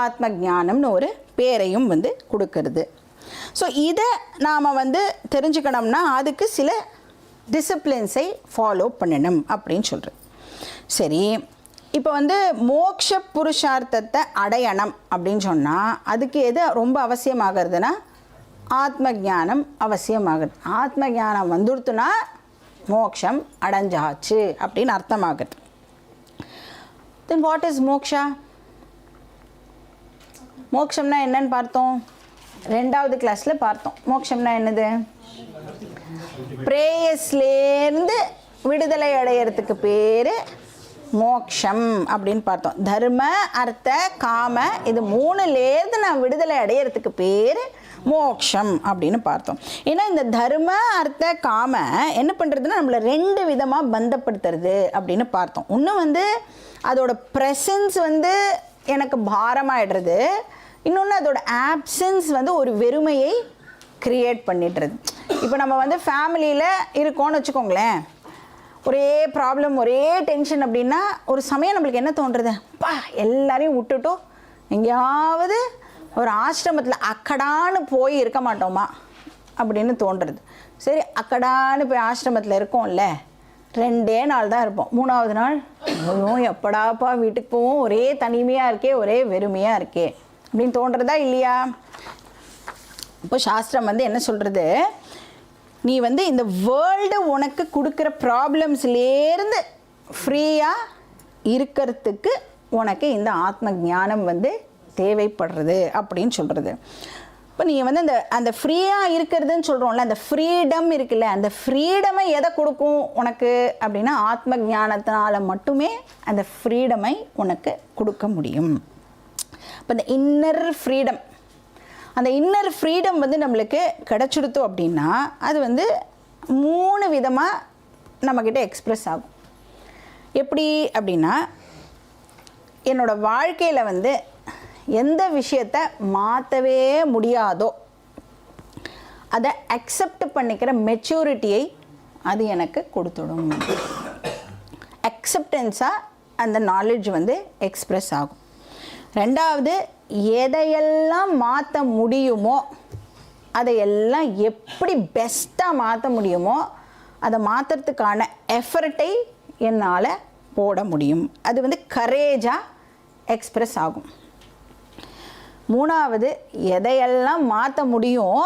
ஆத்ம ஞானம்னு ஒரு பேரையும் வந்து கொடுக்கறது. ஸோ இதை நாம் வந்து தெரிஞ்சுக்கணும்னா அதுக்கு சில டிசிப்ளின்ஸை ஃபாலோ பண்ணணும் அப்படின்னு சொல்கிறது. சரி, இப்போ வந்து மோட்ச புருஷார்த்தத்தை அடையணும் அப்படின்னு சொன்னால் அதுக்கு எது ரொம்ப அவசியமாகிறதுனா ஆத்ம ஞானம் அவசியமாகுது. ஆத்ம ஞானம் வந்துடுத்துனா மோக்ஷம் அடைஞ்சாச்சு அப்படின்னு அர்த்தமாகுது. தென் வாட் இஸ் மோக்ஷா? மோக்ஷம்னா என்னன்னு பார்த்தோம், 2வது கிளாஸில் பார்த்தோம். மோக்ஷம்னா என்னது? பிரேயஸ்லேருந்து விடுதலை அடையிறதுக்கு பேர் மோக்ஷம் அப்படின்னு பார்த்தோம். தர்ம அர்த்த காம இது 3லேருந்து நான் விடுதலை அடையிறதுக்கு பேர் மோக்ஷம் அப்படின்னு பார்த்தோம். ஏன்னா இந்த தர்ம அர்த்த காம என்ன பண்ணுறதுன்னா நம்மளை 2 விதமாக பந்தப்படுத்துறது அப்படின்னு பார்த்தோம். ஒன்று வந்து அதோட ப்ரெசன்ஸ் வந்து எனக்கு பாரமாகிடுறது, இன்னொன்று அதோட ஆப்சன்ஸ் வந்து ஒரு வெறுமையை க்ரியேட் பண்ணிடுறது. இப்போ நம்ம வந்து ஃபேமிலியில் இருக்கோன்னு வச்சுக்கோங்களேன், ஒரே ப்ராப்ளம் ஒரே டென்ஷன் அப்படின்னா ஒரு சமயம் நம்மளுக்கு என்ன தோன்றுறது, பா எல்லாரையும் விட்டுட்டோம் எங்கேயாவது ஒரு ஆசிரமத்தில் அக்கடான்னு போய் இருக்க மாட்டோமா அப்படின்னு தோன்றுறது. சரி அக்கடான்னு போய் ஆசிரமத்தில் இருக்கோம்ல, 2 நாள் தான் இருப்போம். 3வது நாள் ஐயோ எப்படாப்பா வீட்டுக்கு போவோம், ஒரே தனிமையாக இருக்கே, ஒரே வெறுமையாக இருக்கே அப்படின்னு தோன்றதா இல்லையா? இப்போ சாஸ்திரம் வந்து என்ன சொல்கிறது, நீ வந்து இந்த வேர்ல்டு உனக்கு கொடுக்குற ப்ராப்ளம்ஸ்லேருந்து ஃப்ரீயாக இருக்கிறதுக்கு உனக்கு இந்த ஆத்ம ஞானம் வந்து தேவைப்படுறது அப்படின்னு சொல்கிறது. இப்போ நீங்கள் வந்து அந்த ஃப்ரீயாக இருக்கிறதுன்னு சொல்கிறோம்ல, அந்த ஃப்ரீடம் இருக்குல்ல, அந்த ஃப்ரீடமை எதை கொடுக்கும் உனக்கு அப்படின்னா ஆத்ம ஞானத்தினால மட்டுமே அந்த ஃப்ரீடமை உனக்கு கொடுக்க முடியும். இப்போ இந்த இன்னர் ஃப்ரீடம், அந்த இன்னர் ஃப்ரீடம் வந்து நம்மளுக்கு கிடச்சிடுத்தோம் அப்படின்னா அது வந்து 3 விதமாக நம்மக்கிட்ட எக்ஸ்ப்ரெஸ் ஆகும். எப்படி அப்படின்னா, என்னோடய வாழ்க்கையில் வந்து எந்த விஷயத்தை மாற்றவே முடியாதோ அதை அக்செப்ட் பண்ணிக்கிற மெச்சூரிட்டியை அது எனக்கு கொடுத்துடும். அக்செப்டன்ஸாக அந்த நாலேஜ் வந்து எக்ஸ்ப்ரெஸ் ஆகும். 2வது, எதையெல்லாம் மாற்ற முடியுமோ அதையெல்லாம் எப்படி பெஸ்ட்டாக மாற்ற முடியுமோ அதை மாற்றுறதுக்கான எஃபர்ட்டை என்னால் போட முடியும். அது வந்து கரேஜாக எக்ஸ்ப்ரெஸ் ஆகும். 3வது, எதையெல்லாம் மாற்ற முடியும்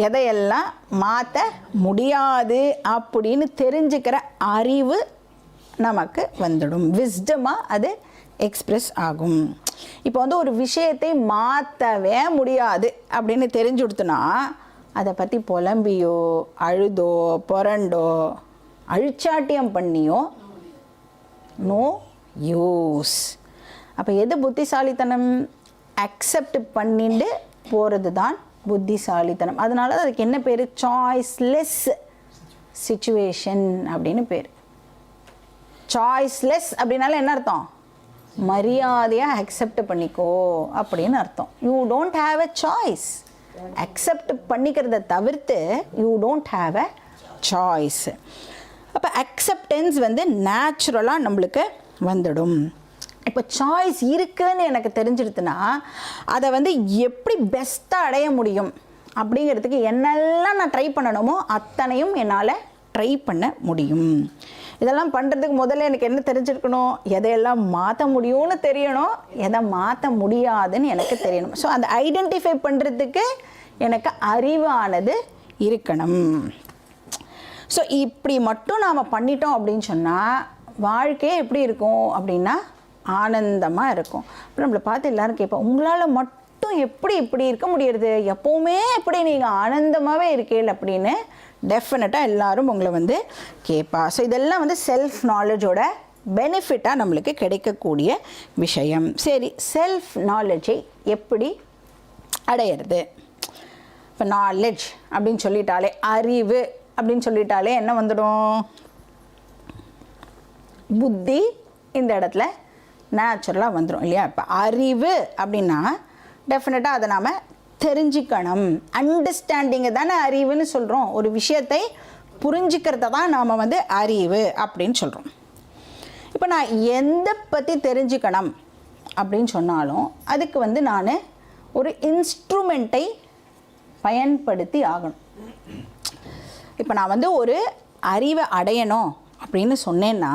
எதையெல்லாம் மாற்ற முடியாது அப்படின்னு தெரிஞ்சுக்கிற அறிவு நமக்கு வந்துடும். விஸ்டமாக அது எக்ஸ்ப்ரெஸ் ஆகும். இப்போ வந்து ஒரு விஷயத்தை மாற்றவே முடியாது அப்படின்னு தெரிஞ்சு கொடுத்தோன்னா அதை பற்றி புலம்பியோ அழுதோ புரண்டோ அழிச்சாட்டியம் பண்ணியோ நோ யூஸ். அப்போ எது புத்திசாலித்தனம்? அக்செப்ட் பண்ணிட்டு போகிறது தான் புத்திசாலித்தனம். அதனால அதுக்கு என்ன பேர்? சாய்ஸ்லெஸ் சிச்சுவேஷன் அப்படின்னு பேர். சாய்ஸ்லெஸ் அப்படின்னால என்ன அர்த்தம்? மரியாதையாக அக்செப்ட் பண்ணிக்கோ அப்படின்னு அர்த்தம். You don't have a choice. Accept பண்ணிக்கிறத தவிர்த்து you don't have a choice. அப்போ அக்செப்டன்ஸ் வந்து நேச்சுரலாக நம்மளுக்கு வந்துடும். இப்போ சாய்ஸ் இருக்குதுன்னு எனக்கு தெரிஞ்சிடுதுன்னா அதை வந்து எப்படி பெஸ்ட்டாக அடைய முடியும் அப்படிங்கிறதுக்கு என்னெல்லாம் நான் ட்ரை பண்ணணுமோ அத்தனையும் என்னால் ட்ரை பண்ண முடியும். இதெல்லாம் பண்ணுறதுக்கு முதல்ல எனக்கு என்ன தெரிஞ்சிருக்கணும்? எதையெல்லாம் மாற்ற முடியும்னு தெரியணும், எதை மாற்ற முடியாதுன்னு எனக்கு தெரியணும். ஸோ அந்த ஐடென்டிஃபை பண்ணுறதுக்கு எனக்கு அறிவானது இருக்கணும். ஸோ இப்படி மட்டும் நாம் பண்ணிட்டோம் அப்படின்னு சொன்னால் வாழ்க்கையே எப்படி இருக்கும் அப்படின்னா ஆனந்தமாக இருக்கும். அப்புறம் நம்மளை பார்த்து எல்லோரும் கேட்போம், உங்களால் மட்டும் எப்படி இப்படி இருக்க முடியுது, எப்போவுமே எப்படி நீங்கள் ஆனந்தமாகவே இருக்கீங்க அப்படின்னு டெஃபினட்டாக எல்லோரும் உங்களை வந்து கேட்பா. ஸோ இதெல்லாம் வந்து செல்ஃப் நாலேஜோட பெனிஃபிட்டாக நம்மளுக்கு கிடைக்கக்கூடிய விஷயம். சரி, செல்ஃப் நாலேஜை எப்படி அடையிறது? இப்போ நாலேஜ் அப்படின்னு சொல்லிட்டாலே, அறிவு அப்படின்னு சொல்லிட்டாலே என்ன வந்துடும்? புத்தி இந்த இடத்துல நேச்சுரலாக வந்துடும் இல்லையா? இப்போ அறிவு அப்படின்னா டெஃபினட்டாக அதை நாம் தெரிஞ்சுக்கணும். அண்டர்ஸ்டாண்டிங்கை தானே அறிவுன்னு சொல்கிறோம். ஒரு விஷயத்தை புரிஞ்சுக்கிறத தான் நாம் வந்து அறிவு அப்படின்னு சொல்கிறோம். இப்போ நான் எந்த பற்றி தெரிஞ்சுக்கணும் அப்படின்னு சொன்னாலும் அதுக்கு வந்து நான் ஒரு இன்ஸ்ட்ருமெண்ட்டை பயன்படுத்தி ஆகணும். இப்போ நான் வந்து ஒரு அறிவை அடையணும் அப்படின்னு சொன்னேன்னா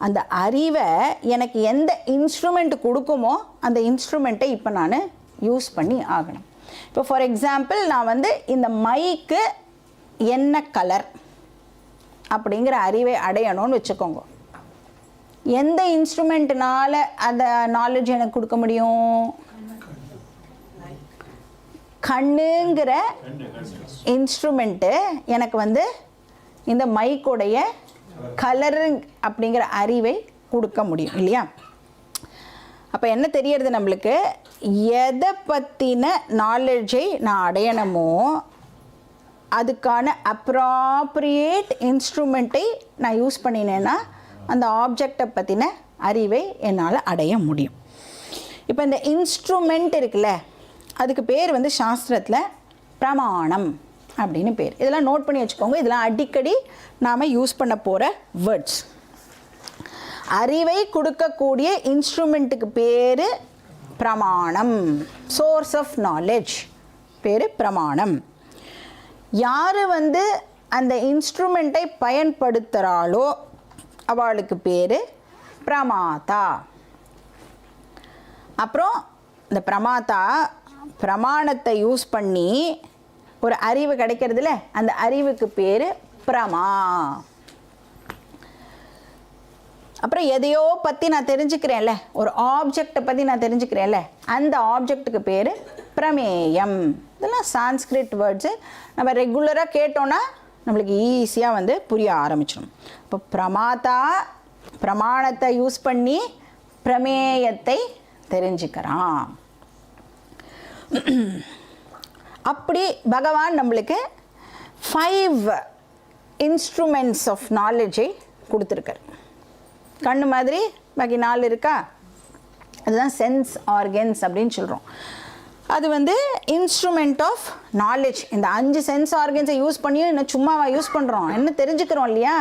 அந்த அறிவை எனக்கு எந்த இன்ஸ்ட்ருமெண்ட் கொடுக்குமோ அந்த இன்ஸ்ட்ருமெண்ட்டை இப்போ நான் யூஸ் பண்ணி ஆகணும். இப்போ ஃபார் எக்ஸாம்பிள் நான் வந்து இந்த மைக்கு என்ன கலர் அப்படிங்கிற அறிவை அடையணும்னு வச்சுக்கோங்க. எந்த இன்ஸ்ட்ருமெண்ட்னால அந்த நாலேஜ் எனக்கு கொடுக்க முடியும்? கண்ணுங்கிற இன்ஸ்ட்ருமெண்ட்டு எனக்கு வந்து இந்த மைக்கோடைய கலரு அப்படிங்கிற அறிவை கொடுக்க முடியும் இல்லையா? அப்போ என்ன தெரியறது நம்மளுக்கு? எதை பற்றின நாலேஜை நான் அடையணுமோ அதுக்கான அப்ராப்ரியேட் இன்ஸ்ட்ருமெண்ட்டை நான் யூஸ் பண்ணினேன்னா அந்த ஆப்ஜெக்டை பற்றின அறிவை என்னால் அடைய முடியும். இப்போ இந்த இன்ஸ்ட்ருமெண்ட் இருக்குல்ல, அதுக்கு பேர் வந்து சாஸ்திரத்தில் பிரமாணம் அப்படின்னு பேர். இதெல்லாம் நோட் பண்ணி வச்சுக்கோங்க. இதெல்லாம் அடிக்கடி நாம் யூஸ் பண்ண போகிற வேர்ட்ஸ். அறிவை கொடுக்கக்கூடிய இன்ஸ்ட்ருமெண்ட்டுக்கு பேர் பிரமாணம். சோர்ஸ் ஆஃப் நாலேஜ் பேர் பிரமாணம். யார் வந்து அந்த இன்ஸ்ட்ருமெண்ட்டை பயன்படுத்துகிறாளோ அவளுக்கு பேர் பிரமாதா. அப்புறம் இந்த பிரமாதா பிரமாணத்தை யூஸ் பண்ணி ஒரு அறிவு கிடைக்கிறதுல அந்த அறிவுக்கு பேர் பிரமா. அப்புறம் எதையோ பற்றி நான் தெரிஞ்சுக்கிறேன்ல, ஒரு ஆப்ஜெக்டை பற்றி நான் தெரிஞ்சுக்கிறேன்ல, அந்த ஆப்ஜெக்ட்டுக்கு பேர் பிரமேயம். இதெல்லாம் சான்ஸ்கிரிட் வேர்ட்ஸு. நம்ம ரெகுலராக கேட்டோன்னா நம்மளுக்கு ஈஸியாக வந்து புரிய ஆரம்பிச்சிடும். இப்போ பிரமாதா பிரமாணத்தை யூஸ் பண்ணி பிரமேயத்தை தெரிஞ்சுக்கிறான். அப்படி பகவான் நம்மளுக்கு 5 இன்ஸ்ட்ருமெண்ட்ஸ் ஆஃப் நாலேஜை கொடுத்துருக்கார். கண்ணு மாதிரி பாக்கி 4 இருக்கா? அதுதான் சென்ஸ் ஆர்கன்ஸ் அப்படின்னு சொல்கிறோம். அது வந்து இன்ஸ்ட்ருமெண்ட் ஆஃப் நாலேஜ். இந்த 5 சென்ஸ் ஆர்கன்ஸை யூஸ் பண்ணியும் இன்னும் சும்மாவா யூஸ் பண்ணுறோம்? என்ன தெரிஞ்சுக்கிறோம் இல்லையா?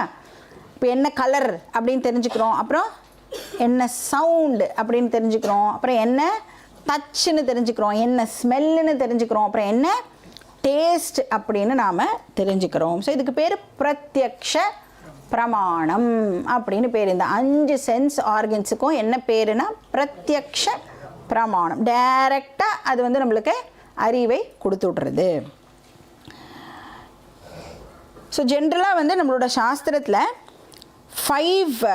இப்போ என்ன கலர் அப்படின்னு தெரிஞ்சுக்கிறோம், அப்புறம் என்ன சவுண்டு அப்படின்னு தெரிஞ்சுக்கிறோம், அப்புறம் என்ன டச்சுன்னு தெரிஞ்சுக்கிறோம், என்ன ஸ்மெல்லுன்னு தெரிஞ்சுக்கிறோம், அப்புறம் என்ன டேஸ்ட் அப்படின்னு நாம் தெரிஞ்சுக்கிறோம். ஸோ இதுக்கு பேர் பிரத்யக்ஷ பிரமாணம் அப்படின்னு பேர். இந்த 5 சென்ஸ் ஆர்கன்ஸுக்கும் என்ன பேருனா பிரத்யக்ஷ பிரமாணம். டைரெக்டாக அது வந்து நம்மளுக்கு அறிவை கொடுத்து விட்றது. ஸோ ஜென்ரலாக வந்து நம்மளோட சாஸ்திரத்தில் 5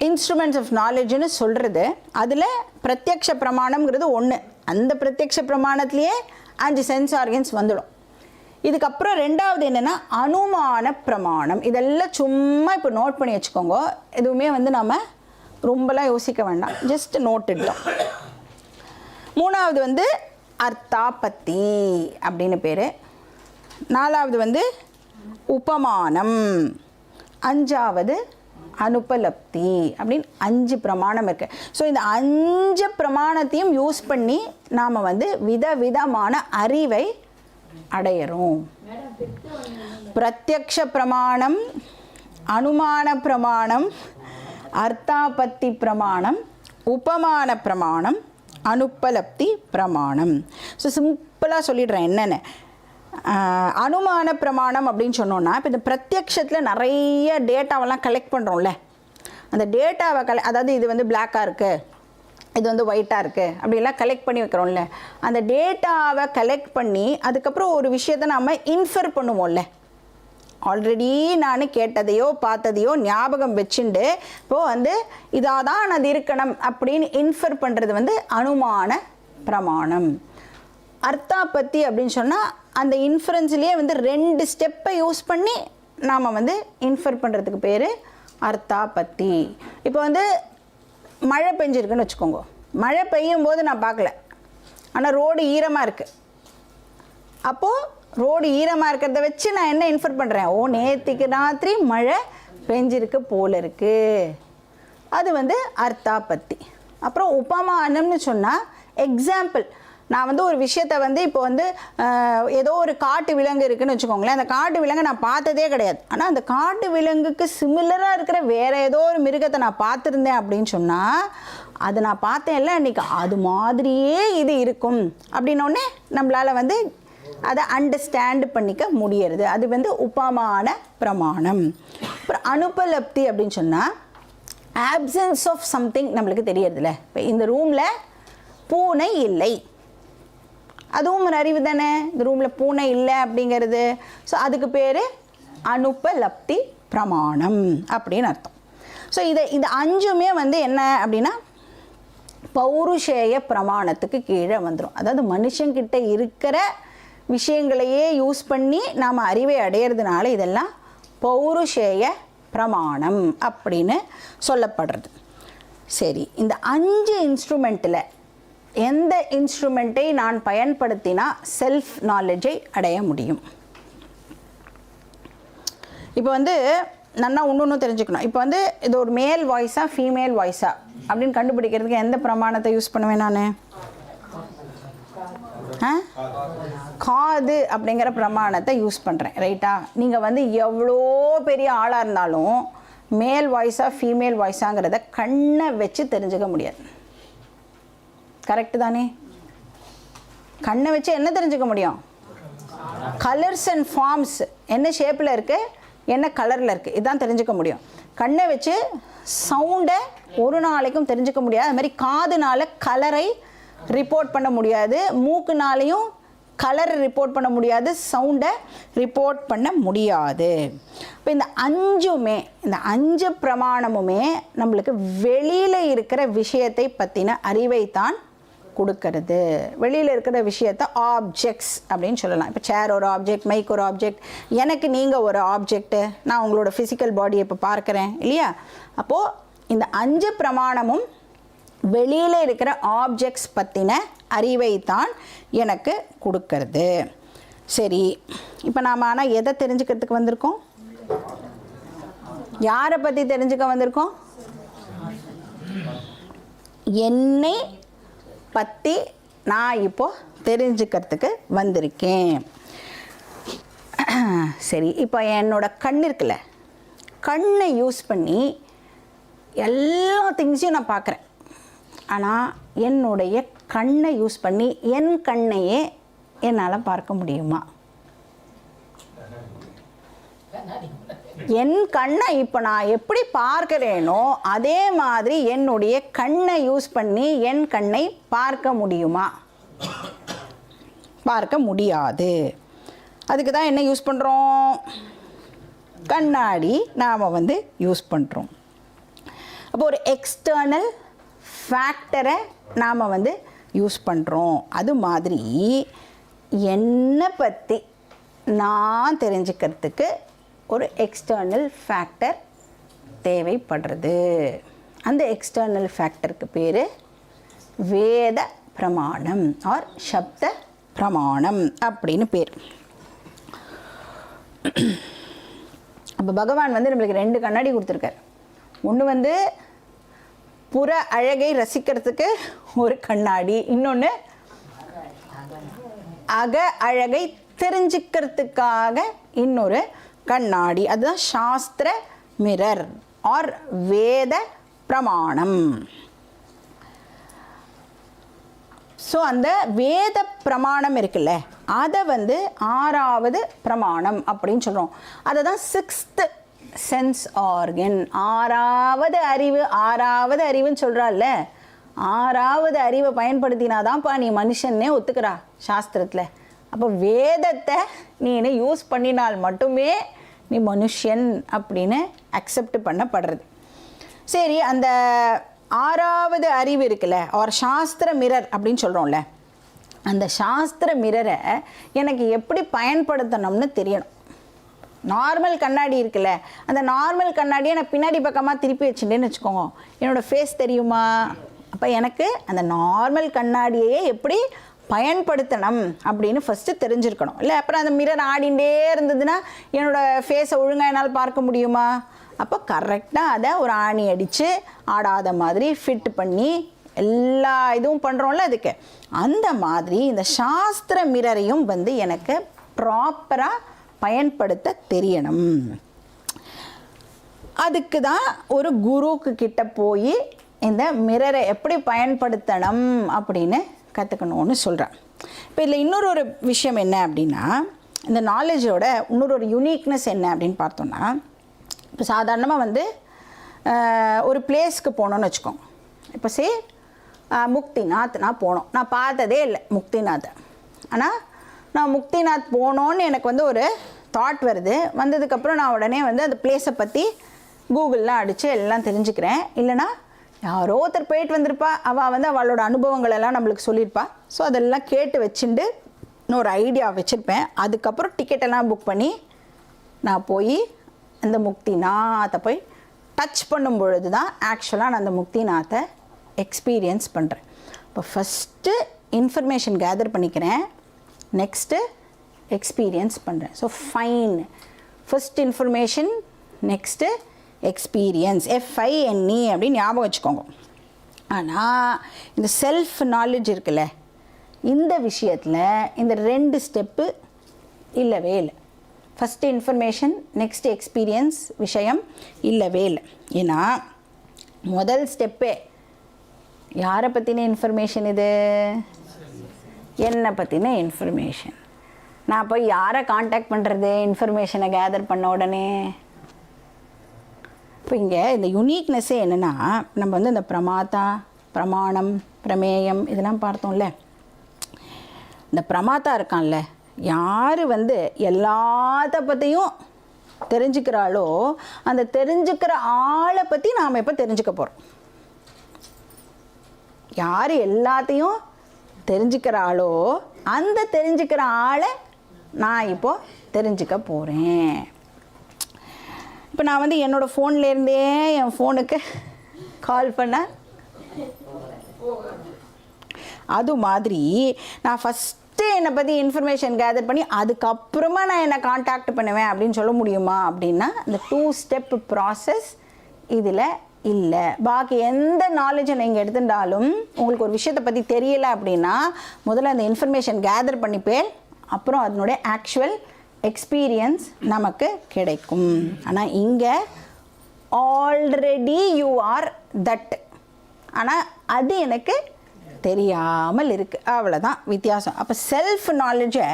இன்ஸ்ட்ருமெண்ட்ஸ் ஆஃப் நாலேஜ்னு சொல்கிறது. அதில் பிரத்யக்ஷ பிரமாணம்ங்கிறது ஒன்று. அந்த பிரத்யக்ஷ பிரமாணத்துலேயே 5 சென்ஸ் ஆர்கன்ஸ் வந்துடும். இதுக்கப்புறம் ரெண்டாவது என்னென்னா அனுமான பிரமாணம். இதெல்லாம் சும்மா இப்போ நோட் பண்ணி வச்சுக்கோங்க. எதுவுமே வந்து நம்ம ரொம்பலாம் யோசிக்க வேண்டாம், ஜஸ்ட் நோட் இட்டோம். மூணாவது வந்து அர்த்தாபத்தி அப்படின்னு பேர். நாலாவது வந்து உபமானம். அஞ்சாவது அனுபலப்தி அப்படின்னு 5 பிரமாணம் இருக்குது. ஸோ இந்த 5 பிரமாணத்தையும் யூஸ் பண்ணி நாம் வந்து விதவிதமான அறிவை அடையிறோம். பிரத்யக்ஷ பிரமாணம், அனுமான பிரமாணம், அர்த்தாபத்தி பிரமாணம், உபமான பிரமாணம், அனுபலப்தி பிரமாணம். ஸோ சிம்பிளாக சொல்லிடுறேன் என்னென்ன. அனுமான பிரமாணம் அப்படின்னு சொன்னோன்னா, இப்போ இந்த பிரத்யக்ஷத்தில் நிறைய டேட்டாவெல்லாம் கலெக்ட் பண்ணுறோம்ல, அந்த டேட்டாவை அதாவது இது வந்து பிளாக்காக இருக்குது, இது வந்து ஒயிட்டாக இருக்குது அப்படிலாம் கலெக்ட் பண்ணி வைக்கிறோம்ல, அந்த டேட்டாவை கலெக்ட் பண்ணி அதுக்கப்புறம் ஒரு விஷயத்தை நாம் இன்ஃபர் பண்ணுவோம்ல. ஆல்ரெடி நான் கேட்டதையோ பார்த்ததையோ ஞாபகம் வச்சுண்டு இப்போது வந்து இதாக தான் அது இருக்கணும் அப்படின்னு இன்ஃபர் பண்ணுறது வந்து அனுமான பிரமாணம். அர்த்தாபத்தி அப்படின்னு சொன்னால் அந்த இன்ஃபரன்ஸ்லேயே வந்து 2 ஸ்டெப்பை யூஸ் பண்ணி நாம் வந்து இன்ஃபர் பண்ணுறதுக்கு பேர் அர்த்தாபத்தி. இப்போ வந்து மழை பெஞ்சிருக்குன்னு வச்சுக்கோங்க. மழை பெய்யும் போது நான் பார்க்கல, ஆனால் ரோடு ஈரமாக இருக்குது. அப்போது ரோடு ஈரமாக இருக்கிறத வச்சு நான் என்ன இன்ஃபர் பண்ணுறேன்? ஓ, நேற்றுக்கு ராத்திரி மழை பெஞ்சிருக்கு போல இருக்குது. அது வந்து அர்த்தாபத்தி. அப்புறம் உபமானம்னு சொன்னால் எக்ஸாம்பிள். நான் வந்து ஒரு விஷயத்தை வந்து இப்போ வந்து ஏதோ ஒரு காட்டு விலங்கு இருக்குதுன்னு வச்சுக்கோங்களேன். அந்த காட்டு விலங்கை நான் பார்த்ததே கிடையாது, ஆனால் அந்த காட்டு விலங்குக்கு சிமிலராக இருக்கிற வேறு ஏதோ ஒரு மிருகத்தை நான் பார்த்துருந்தேன் அப்படின்னு சொன்னால், அது நான் பார்த்தேன்ல அன்றைக்கி, அது மாதிரியே இது இருக்கும் அப்படின்னோடனே நம்மளால் வந்து அதை அண்டர்ஸ்டாண்ட் பண்ணிக்க முடியறது. அது வந்து உபமான பிரமாணம். அப்புறம் அனுபலப்தி அப்படின்னு சொன்னால் ஆப்சன்ஸ் ஆஃப் சம்திங் நம்மளுக்கு தெரியறதில்ல. இப்போ இந்த ரூமில் பூனை இல்லை, அதுவும் ஒரு அறிவு தானே, இந்த ரூமில் பூனை இல்லை அப்படிங்கிறது. ஸோ அதுக்கு பேர் அனுபலப்தி பிரமாணம் அப்படின்னு அர்த்தம். ஸோ இந்த அஞ்சுமே வந்து என்ன அப்படின்னா பௌருஷேய பிரமாணத்துக்கு கீழே வந்துடும். அதாவது மனுஷங்கிட்ட இருக்கிற விஷயங்களையே யூஸ் பண்ணி நாம் அறிவை அடையிறதுனால இதெல்லாம் பௌருஷேய பிரமாணம் அப்படின்னு சொல்லப்படுறது. சரி, இந்த 5 இன்ஸ்ட்ருமெண்ட்டில் எந்த இன்ஸ்ட்ருமெண்ட்டை நான் பயன்படுத்தினா செல்ஃப் நாலேஜை அடைய முடியும்? இப்போ வந்து நல்லா ஒன்று தெரிஞ்சுக்கணும். இப்போ வந்து இது ஒரு மேல் வாய்ஸா ஃபீமேல் வாய்ஸா அப்படின்னு கண்டுபிடிக்கிறதுக்கு எந்த பிரமாணத்தை யூஸ் பண்ணுவேன் நான்? காது அப்படிங்கிற பிரமாணத்தை யூஸ் பண்ணுறேன், ரைட்டா? நீங்கள் வந்து எவ்வளோ பெரிய ஆளாக இருந்தாலும் மேல் வாய்ஸா ஃபீமேல் வாய்ஸாங்கிறத கண்ணை வச்சு தெரிஞ்சுக்க முடியாது. கரெக்டு தானே? கண்ணை வச்சு என்ன தெரிஞ்சுக்க முடியும்? கலர்ஸ் அண்ட் ஃபார்ம்ஸ், என்ன ஷேப்பில் இருக்குது, என்ன கலரில் இருக்குது, இதுதான் தெரிஞ்சுக்க முடியும். கண்ணை வச்சு சவுண்டை ஒரு நாளைக்கும் தெரிஞ்சுக்க முடியாது. அது மாதிரி காதுனால கலரை ரிப்போர்ட் பண்ண முடியாது, மூக்குனாலையும் கலரை ரிப்போர்ட் பண்ண முடியாது, சவுண்டை ரிப்போர்ட் பண்ண முடியாது. இப்போ இந்த 5மே, இந்த 5 பிரமாணமுமே நம்மளுக்கு வெளியில் இருக்கிற விஷயத்தை பற்றின அறிவைத்தான் கொடுக்கறது. வெளியில் இருக்கிற விஷயத்தை ஆப்ஜெக்ட்ஸ் அப்படின்னு சொல்லலாம். இப்போ சேர் ஒரு ஆப்ஜெக்ட், மைக் ஒரு ஆப்ஜெக்ட், எனக்கு நீங்கள் ஒரு ஆப்ஜெக்ட்டு, நான் உங்களோட ஃபிசிக்கல் பாடியை இப்போ பார்க்குறேன் இல்லையா? அப்போது இந்த 5 பிரமாணமும் வெளியில் இருக்கிற ஆப்ஜெக்ட்ஸ் பற்றின அறிவை தான் எனக்கு கொடுக்கறது. சரி, இப்போ நாம் ஆனால் எதை தெரிஞ்சுக்கிறதுக்கு வந்திருக்கோம்? யாரை பற்றி தெரிஞ்சுக்க வந்திருக்கோம்? என்னை பற்றி நான் இப்போது தெரிஞ்சுக்கிறதுக்கு வந்திருக்கேன். சரி, இப்போ என்னோட கண் இருக்குல்ல, கண்ணை யூஸ் பண்ணி எல்லா திங்ஸையும் நான் பார்க்குறேன். ஆனால் என்னுடைய கண்ணை யூஸ் பண்ணி என் கண்ணையே என்னால் பார்க்க முடியுமா? என் கண்ணை இப்போ நான் எப்படி பார்க்கிறேனோ அதே மாதிரி என்னுடைய கண்ணை யூஸ் பண்ணி என் கண்ணை பார்க்க முடியுமா? பார்க்க முடியாது. அதுக்கு தான் என்ன யூஸ் பண்ணுறோம்? கண்ணாடி நாம் வந்து யூஸ் பண்ணுறோம். அப்போ ஒரு எக்ஸ்டர்னல் ஃபேக்டரை நாம் வந்து யூஸ் பண்ணுறோம். அது மாதிரி என்னை பற்றி நான் தெரிஞ்சுக்கிறதுக்கு ஒரு எக்ஸ்டர்னல் ஃபேக்டர் தேவைப்படுறது. அந்த எக்ஸ்டர்னல் ஃபேக்டருக்கு பேர் வேத பிரமாணம் ஆர் சப்த பிரமாணம் அப்படின்னு பேர். அப்போ பகவான் வந்து நம்மளுக்கு 2 கண்ணாடி கொடுத்துருக்கார். ஒன்று வந்து புற அழகை ரசிக்கிறதுக்கு ஒரு கண்ணாடி, இன்னொன்று அக அழகை தெரிஞ்சுக்கிறதுக்காக இன்னொரு கண்ணாடி. அதுதான் சாஸ்திர மிரர் ஆர் வேத பிரமாணம். ஸோ அந்த வேத பிரமாணம் இருக்குல்ல, அதை வந்து 6வது பிரமாணம் அப்படின்னு சொல்கிறோம். அதை தான் 6th சென்ஸ் ஆர்கன், 6வது அறிவு. 6வது அறிவுன்னு சொல்கிறாள்ல, 6வது அறிவை பயன்படுத்தினாதான்ப்பா நீ மனுஷன்னே ஒத்துக்கிறா சாஸ்திரத்தில். அப்போ வேதத்தை நீ யூஸ் பண்ணினால் மட்டுமே நீ மனுஷன் அப்படின்னு அக்செப்ட் பண்ணப்படுறது. சரி, அந்த 6வது அறிவு இருக்குல்ல, ஒரு சாஸ்திர மிரர் அப்படின்னு சொல்கிறோம்ல, அந்த சாஸ்திர மிரரை எனக்கு எப்படி பயன்படுத்தணும்னு தெரியணும். நார்மல் கண்ணாடி இருக்குல்ல, அந்த நார்மல் கண்ணாடியை நான் பின்னாடி பக்கமாக திருப்பி வச்சுட்டேன்னு வச்சுக்கோங்க, என்னோடய ஃபேஸ் தெரியுமா? அப்போ எனக்கு அந்த நார்மல் கண்ணாடியே எப்படி பயன்படுத்தணும் அப்படின்னு ஃபஸ்ட்டு தெரிஞ்சிருக்கணும் இல்லை? அப்புறம் அந்த மிரர் ஆடிண்டே இருந்ததுன்னா என்னோடய ஃபேஸை ஒழுங்காக என்னால் பார்க்க முடியுமா? அப்போ கரெக்டாக அதை ஒரு ஆணி அடித்து ஆடாத மாதிரி ஃபிட் பண்ணி எல்லா இதுவும் பண்ணுறோம்ல, அதுக்கு அந்த மாதிரி இந்த சாஸ்திர மிரரையும் வந்து எனக்கு ப்ராப்பராக பயன்படுத்த தெரியணும். அதுக்கு தான் ஒரு குருக்கு கிட்ட போய் இந்த மிரரை எப்படி பயன்படுத்தணும் அப்படின்னு கற்றுக்கணும்னு சொல்கிறேன். இப்போ இதில் இன்னொரு விஷயம் என்ன அப்படின்னா, இந்த நாலேஜோட இன்னொரு யூனிக்னஸ் என்ன அப்படின்னு பார்த்தோன்னா, இப்போ சாதாரணமாக வந்து ஒரு பிளேஸ்க்கு போனோன்னு வச்சுக்கோங்க. இப்போ முக்திநாத் நான் போனோம், நான் பார்த்ததே இல்லை முக்திநாத்தை. ஆனால் நான் முக்திநாத் போனோன்னு எனக்கு வந்து ஒரு தாட் வருது. வந்ததுக்கப்புறம் நான் உடனே வந்து அந்த பிளேஸை பற்றி கூகுளில் அடித்து எல்லாம் தெரிஞ்சுக்கிறேன். இல்லைனா யாரோ ஒருத்தர் போயிட்டு வந்திருப்பா, அவள் வந்து அவளோட அனுபவங்களெல்லாம் நம்மளுக்கு சொல்லியிருப்பா. ஸோ அதெல்லாம் கேட்டு வச்சுட்டு நான் ஒரு ஐடியா வச்சுருப்பேன். அதுக்கப்புறம் டிக்கெட்டெல்லாம் புக் பண்ணி நான் போய் அந்த முக்திநாத்தை போய் டச் பண்ணும் பொழுது தான் ஆக்சுவலாக நான் அந்த முக்திநாத்தை எக்ஸ்பீரியன்ஸ் பண்ணுறேன். இப்போ ஃபஸ்ட்டு இன்ஃபர்மேஷன் கேதர் பண்ணிக்கிறேன், நெக்ஸ்ட்டு எக்ஸ்பீரியன்ஸ் பண்ணுறேன். So fine, first information, next experience, FINE அப்படின்னு ஞாபகம் வச்சுக்கோங்க. ஆனால் இந்த செல்ஃப் நாலேஜ் இருக்குல்ல, இந்த விஷயத்தில் இந்த 2 ஸ்டெப்பு இல்லவே இல்லை. ஃபஸ்ட்டு இன்ஃபர்மேஷன், நெக்ஸ்ட் எக்ஸ்பீரியன்ஸ் விஷயம் இல்லவே இல்லை. ஏன்னா முதல் ஸ்டெப்பே யாரை பற்றின இன்ஃபர்மேஷன்? இது என்னை பற்றின இன்ஃபர்மேஷன். நான் போய் யாரை காண்டாக்ட் பண்ணுறது இன்ஃபர்மேஷனை கேதர் பண்ண உடனே? இப்போ இங்கே இந்த யுனிக்னஸ்ஸே என்னென்னா, நம்ம வந்து இந்த பிரமாதா, பிரமாணம், பிரமேயம் இதெல்லாம் பார்த்தோம்ல. இந்த பிரமாதா இருக்கான்ல, யார் வந்து எல்லாத்த பற்றியும் தெரிஞ்சுக்கிறாளோ அந்த தெரிஞ்சுக்கிற ஆளை பற்றி நாம் இப்போ தெரிஞ்சுக்க போகிறோம். யார் எல்லாத்தையும் தெரிஞ்சுக்கிறாளோ அந்த தெரிஞ்சுக்கிற ஆளை நான் இப்போது தெரிஞ்சுக்க போகிறேன். இப்போ நான் வந்து என்னோடய ஃபோன்லேருந்தே என் ஃபோனுக்கு கால் பண்ண, அது மாதிரி நான் ஃபஸ்ட்டு என்னை பற்றி இன்ஃபர்மேஷன் கேதர் பண்ணி அதுக்கப்புறமா நான் என்னை காண்டாக்ட் பண்ணுவேன் அப்படின்னு சொல்ல முடியுமா? அப்படின்னா இந்த 2 ஸ்டெப் ப்ராசஸ் இதில் இல்லை. பாக்கி எந்த நாலேஜை நீங்கள் எடுத்துட்டாலும் உங்களுக்கு ஒரு விஷயத்தை பற்றி தெரியலை அப்படின்னா முதல்ல அந்த இன்ஃபர்மேஷன் கேதர் பண்ணிப்பேன், அப்புறம் அதனுடைய ஆக்சுவல் எக்ஸ்பீரியன்ஸ் நமக்கு கிடைக்கும். ஆனால் இங்கே ஆல்ரெடி யூ ஆர் தட், ஆனால் அது எனக்கு தெரியாமல் இருக்குது, அவ்வளோதான் வித்தியாசம். அப்போ செல்ஃப் நாலேஜை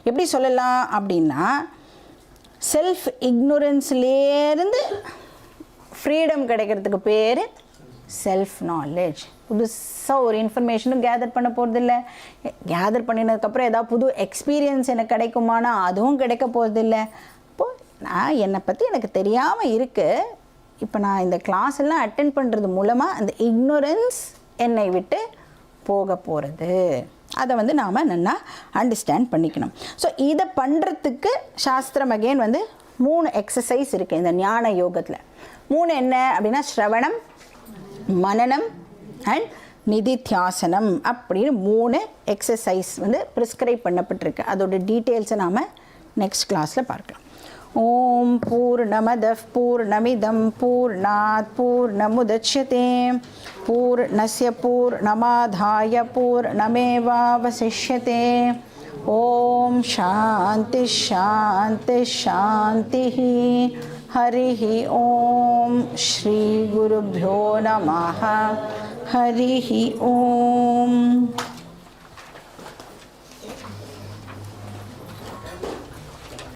எப்படி சொல்லலாம் அப்படின்னா, செல்ஃப் இக்னோரன்ஸ்லேருந்து ஃப்ரீடம் கிடைக்கிறதுக்கு பேர் செல்ஃப் நாலேஜ். புதுசாக ஒரு இன்ஃபர்மேஷனும் கேதர் பண்ண போகிறதில்ல. கேதர் பண்ணினதுக்கப்புறம் ஏதாவது புது எக்ஸ்பீரியன்ஸ் எனக்கு கிடைக்குமானா அதுவும் கிடைக்க போகிறதில்ல. இப்போது நான் என்னை பற்றி எனக்கு தெரியாமல் இருக்குது. இப்போ நான் இந்த கிளாஸ் எல்லாம் அட்டென்ட் பண்ணுறது மூலமாக அந்த இக்னோரன்ஸ் என்னை விட்டு போக போகிறது. அதை வந்து நாம் நல்லா அண்டர்ஸ்டாண்ட் பண்ணிக்கணும். ஸோ இதை பண்ணுறதுக்கு சாஸ்திரம் அகெயின் வந்து 3 எக்ஸசைஸ் இருக்குது இந்த ஞான யோகத்தில். 3 என்ன அப்படின்னா, ஸ்ரவணம், மனனம் அண்ட் நிதித்தியாசனம் அப்படின்னு 3 எக்ஸசைஸ் வந்து ப்ரிஸ்கிரைப் பண்ணப்பட்டிருக்கு. அதோட டீட்டெயில்ஸை நாம் நெக்ஸ்ட் கிளாஸில் பார்க்கலாம். ஓம் பூர்ணமதః பூர்ணமிதம் பூர்ணாத் பூர்ணமுதச்யதே பூர்ணஸ்ய பூர்ணமாதாய பூர்ணமேவாவசிஷ்யதே. ஓம் சாந்தி சாந்தி சாந்தி. हरिः ॐ श्रीगुरुभ्यो नमः. हरिः ॐ.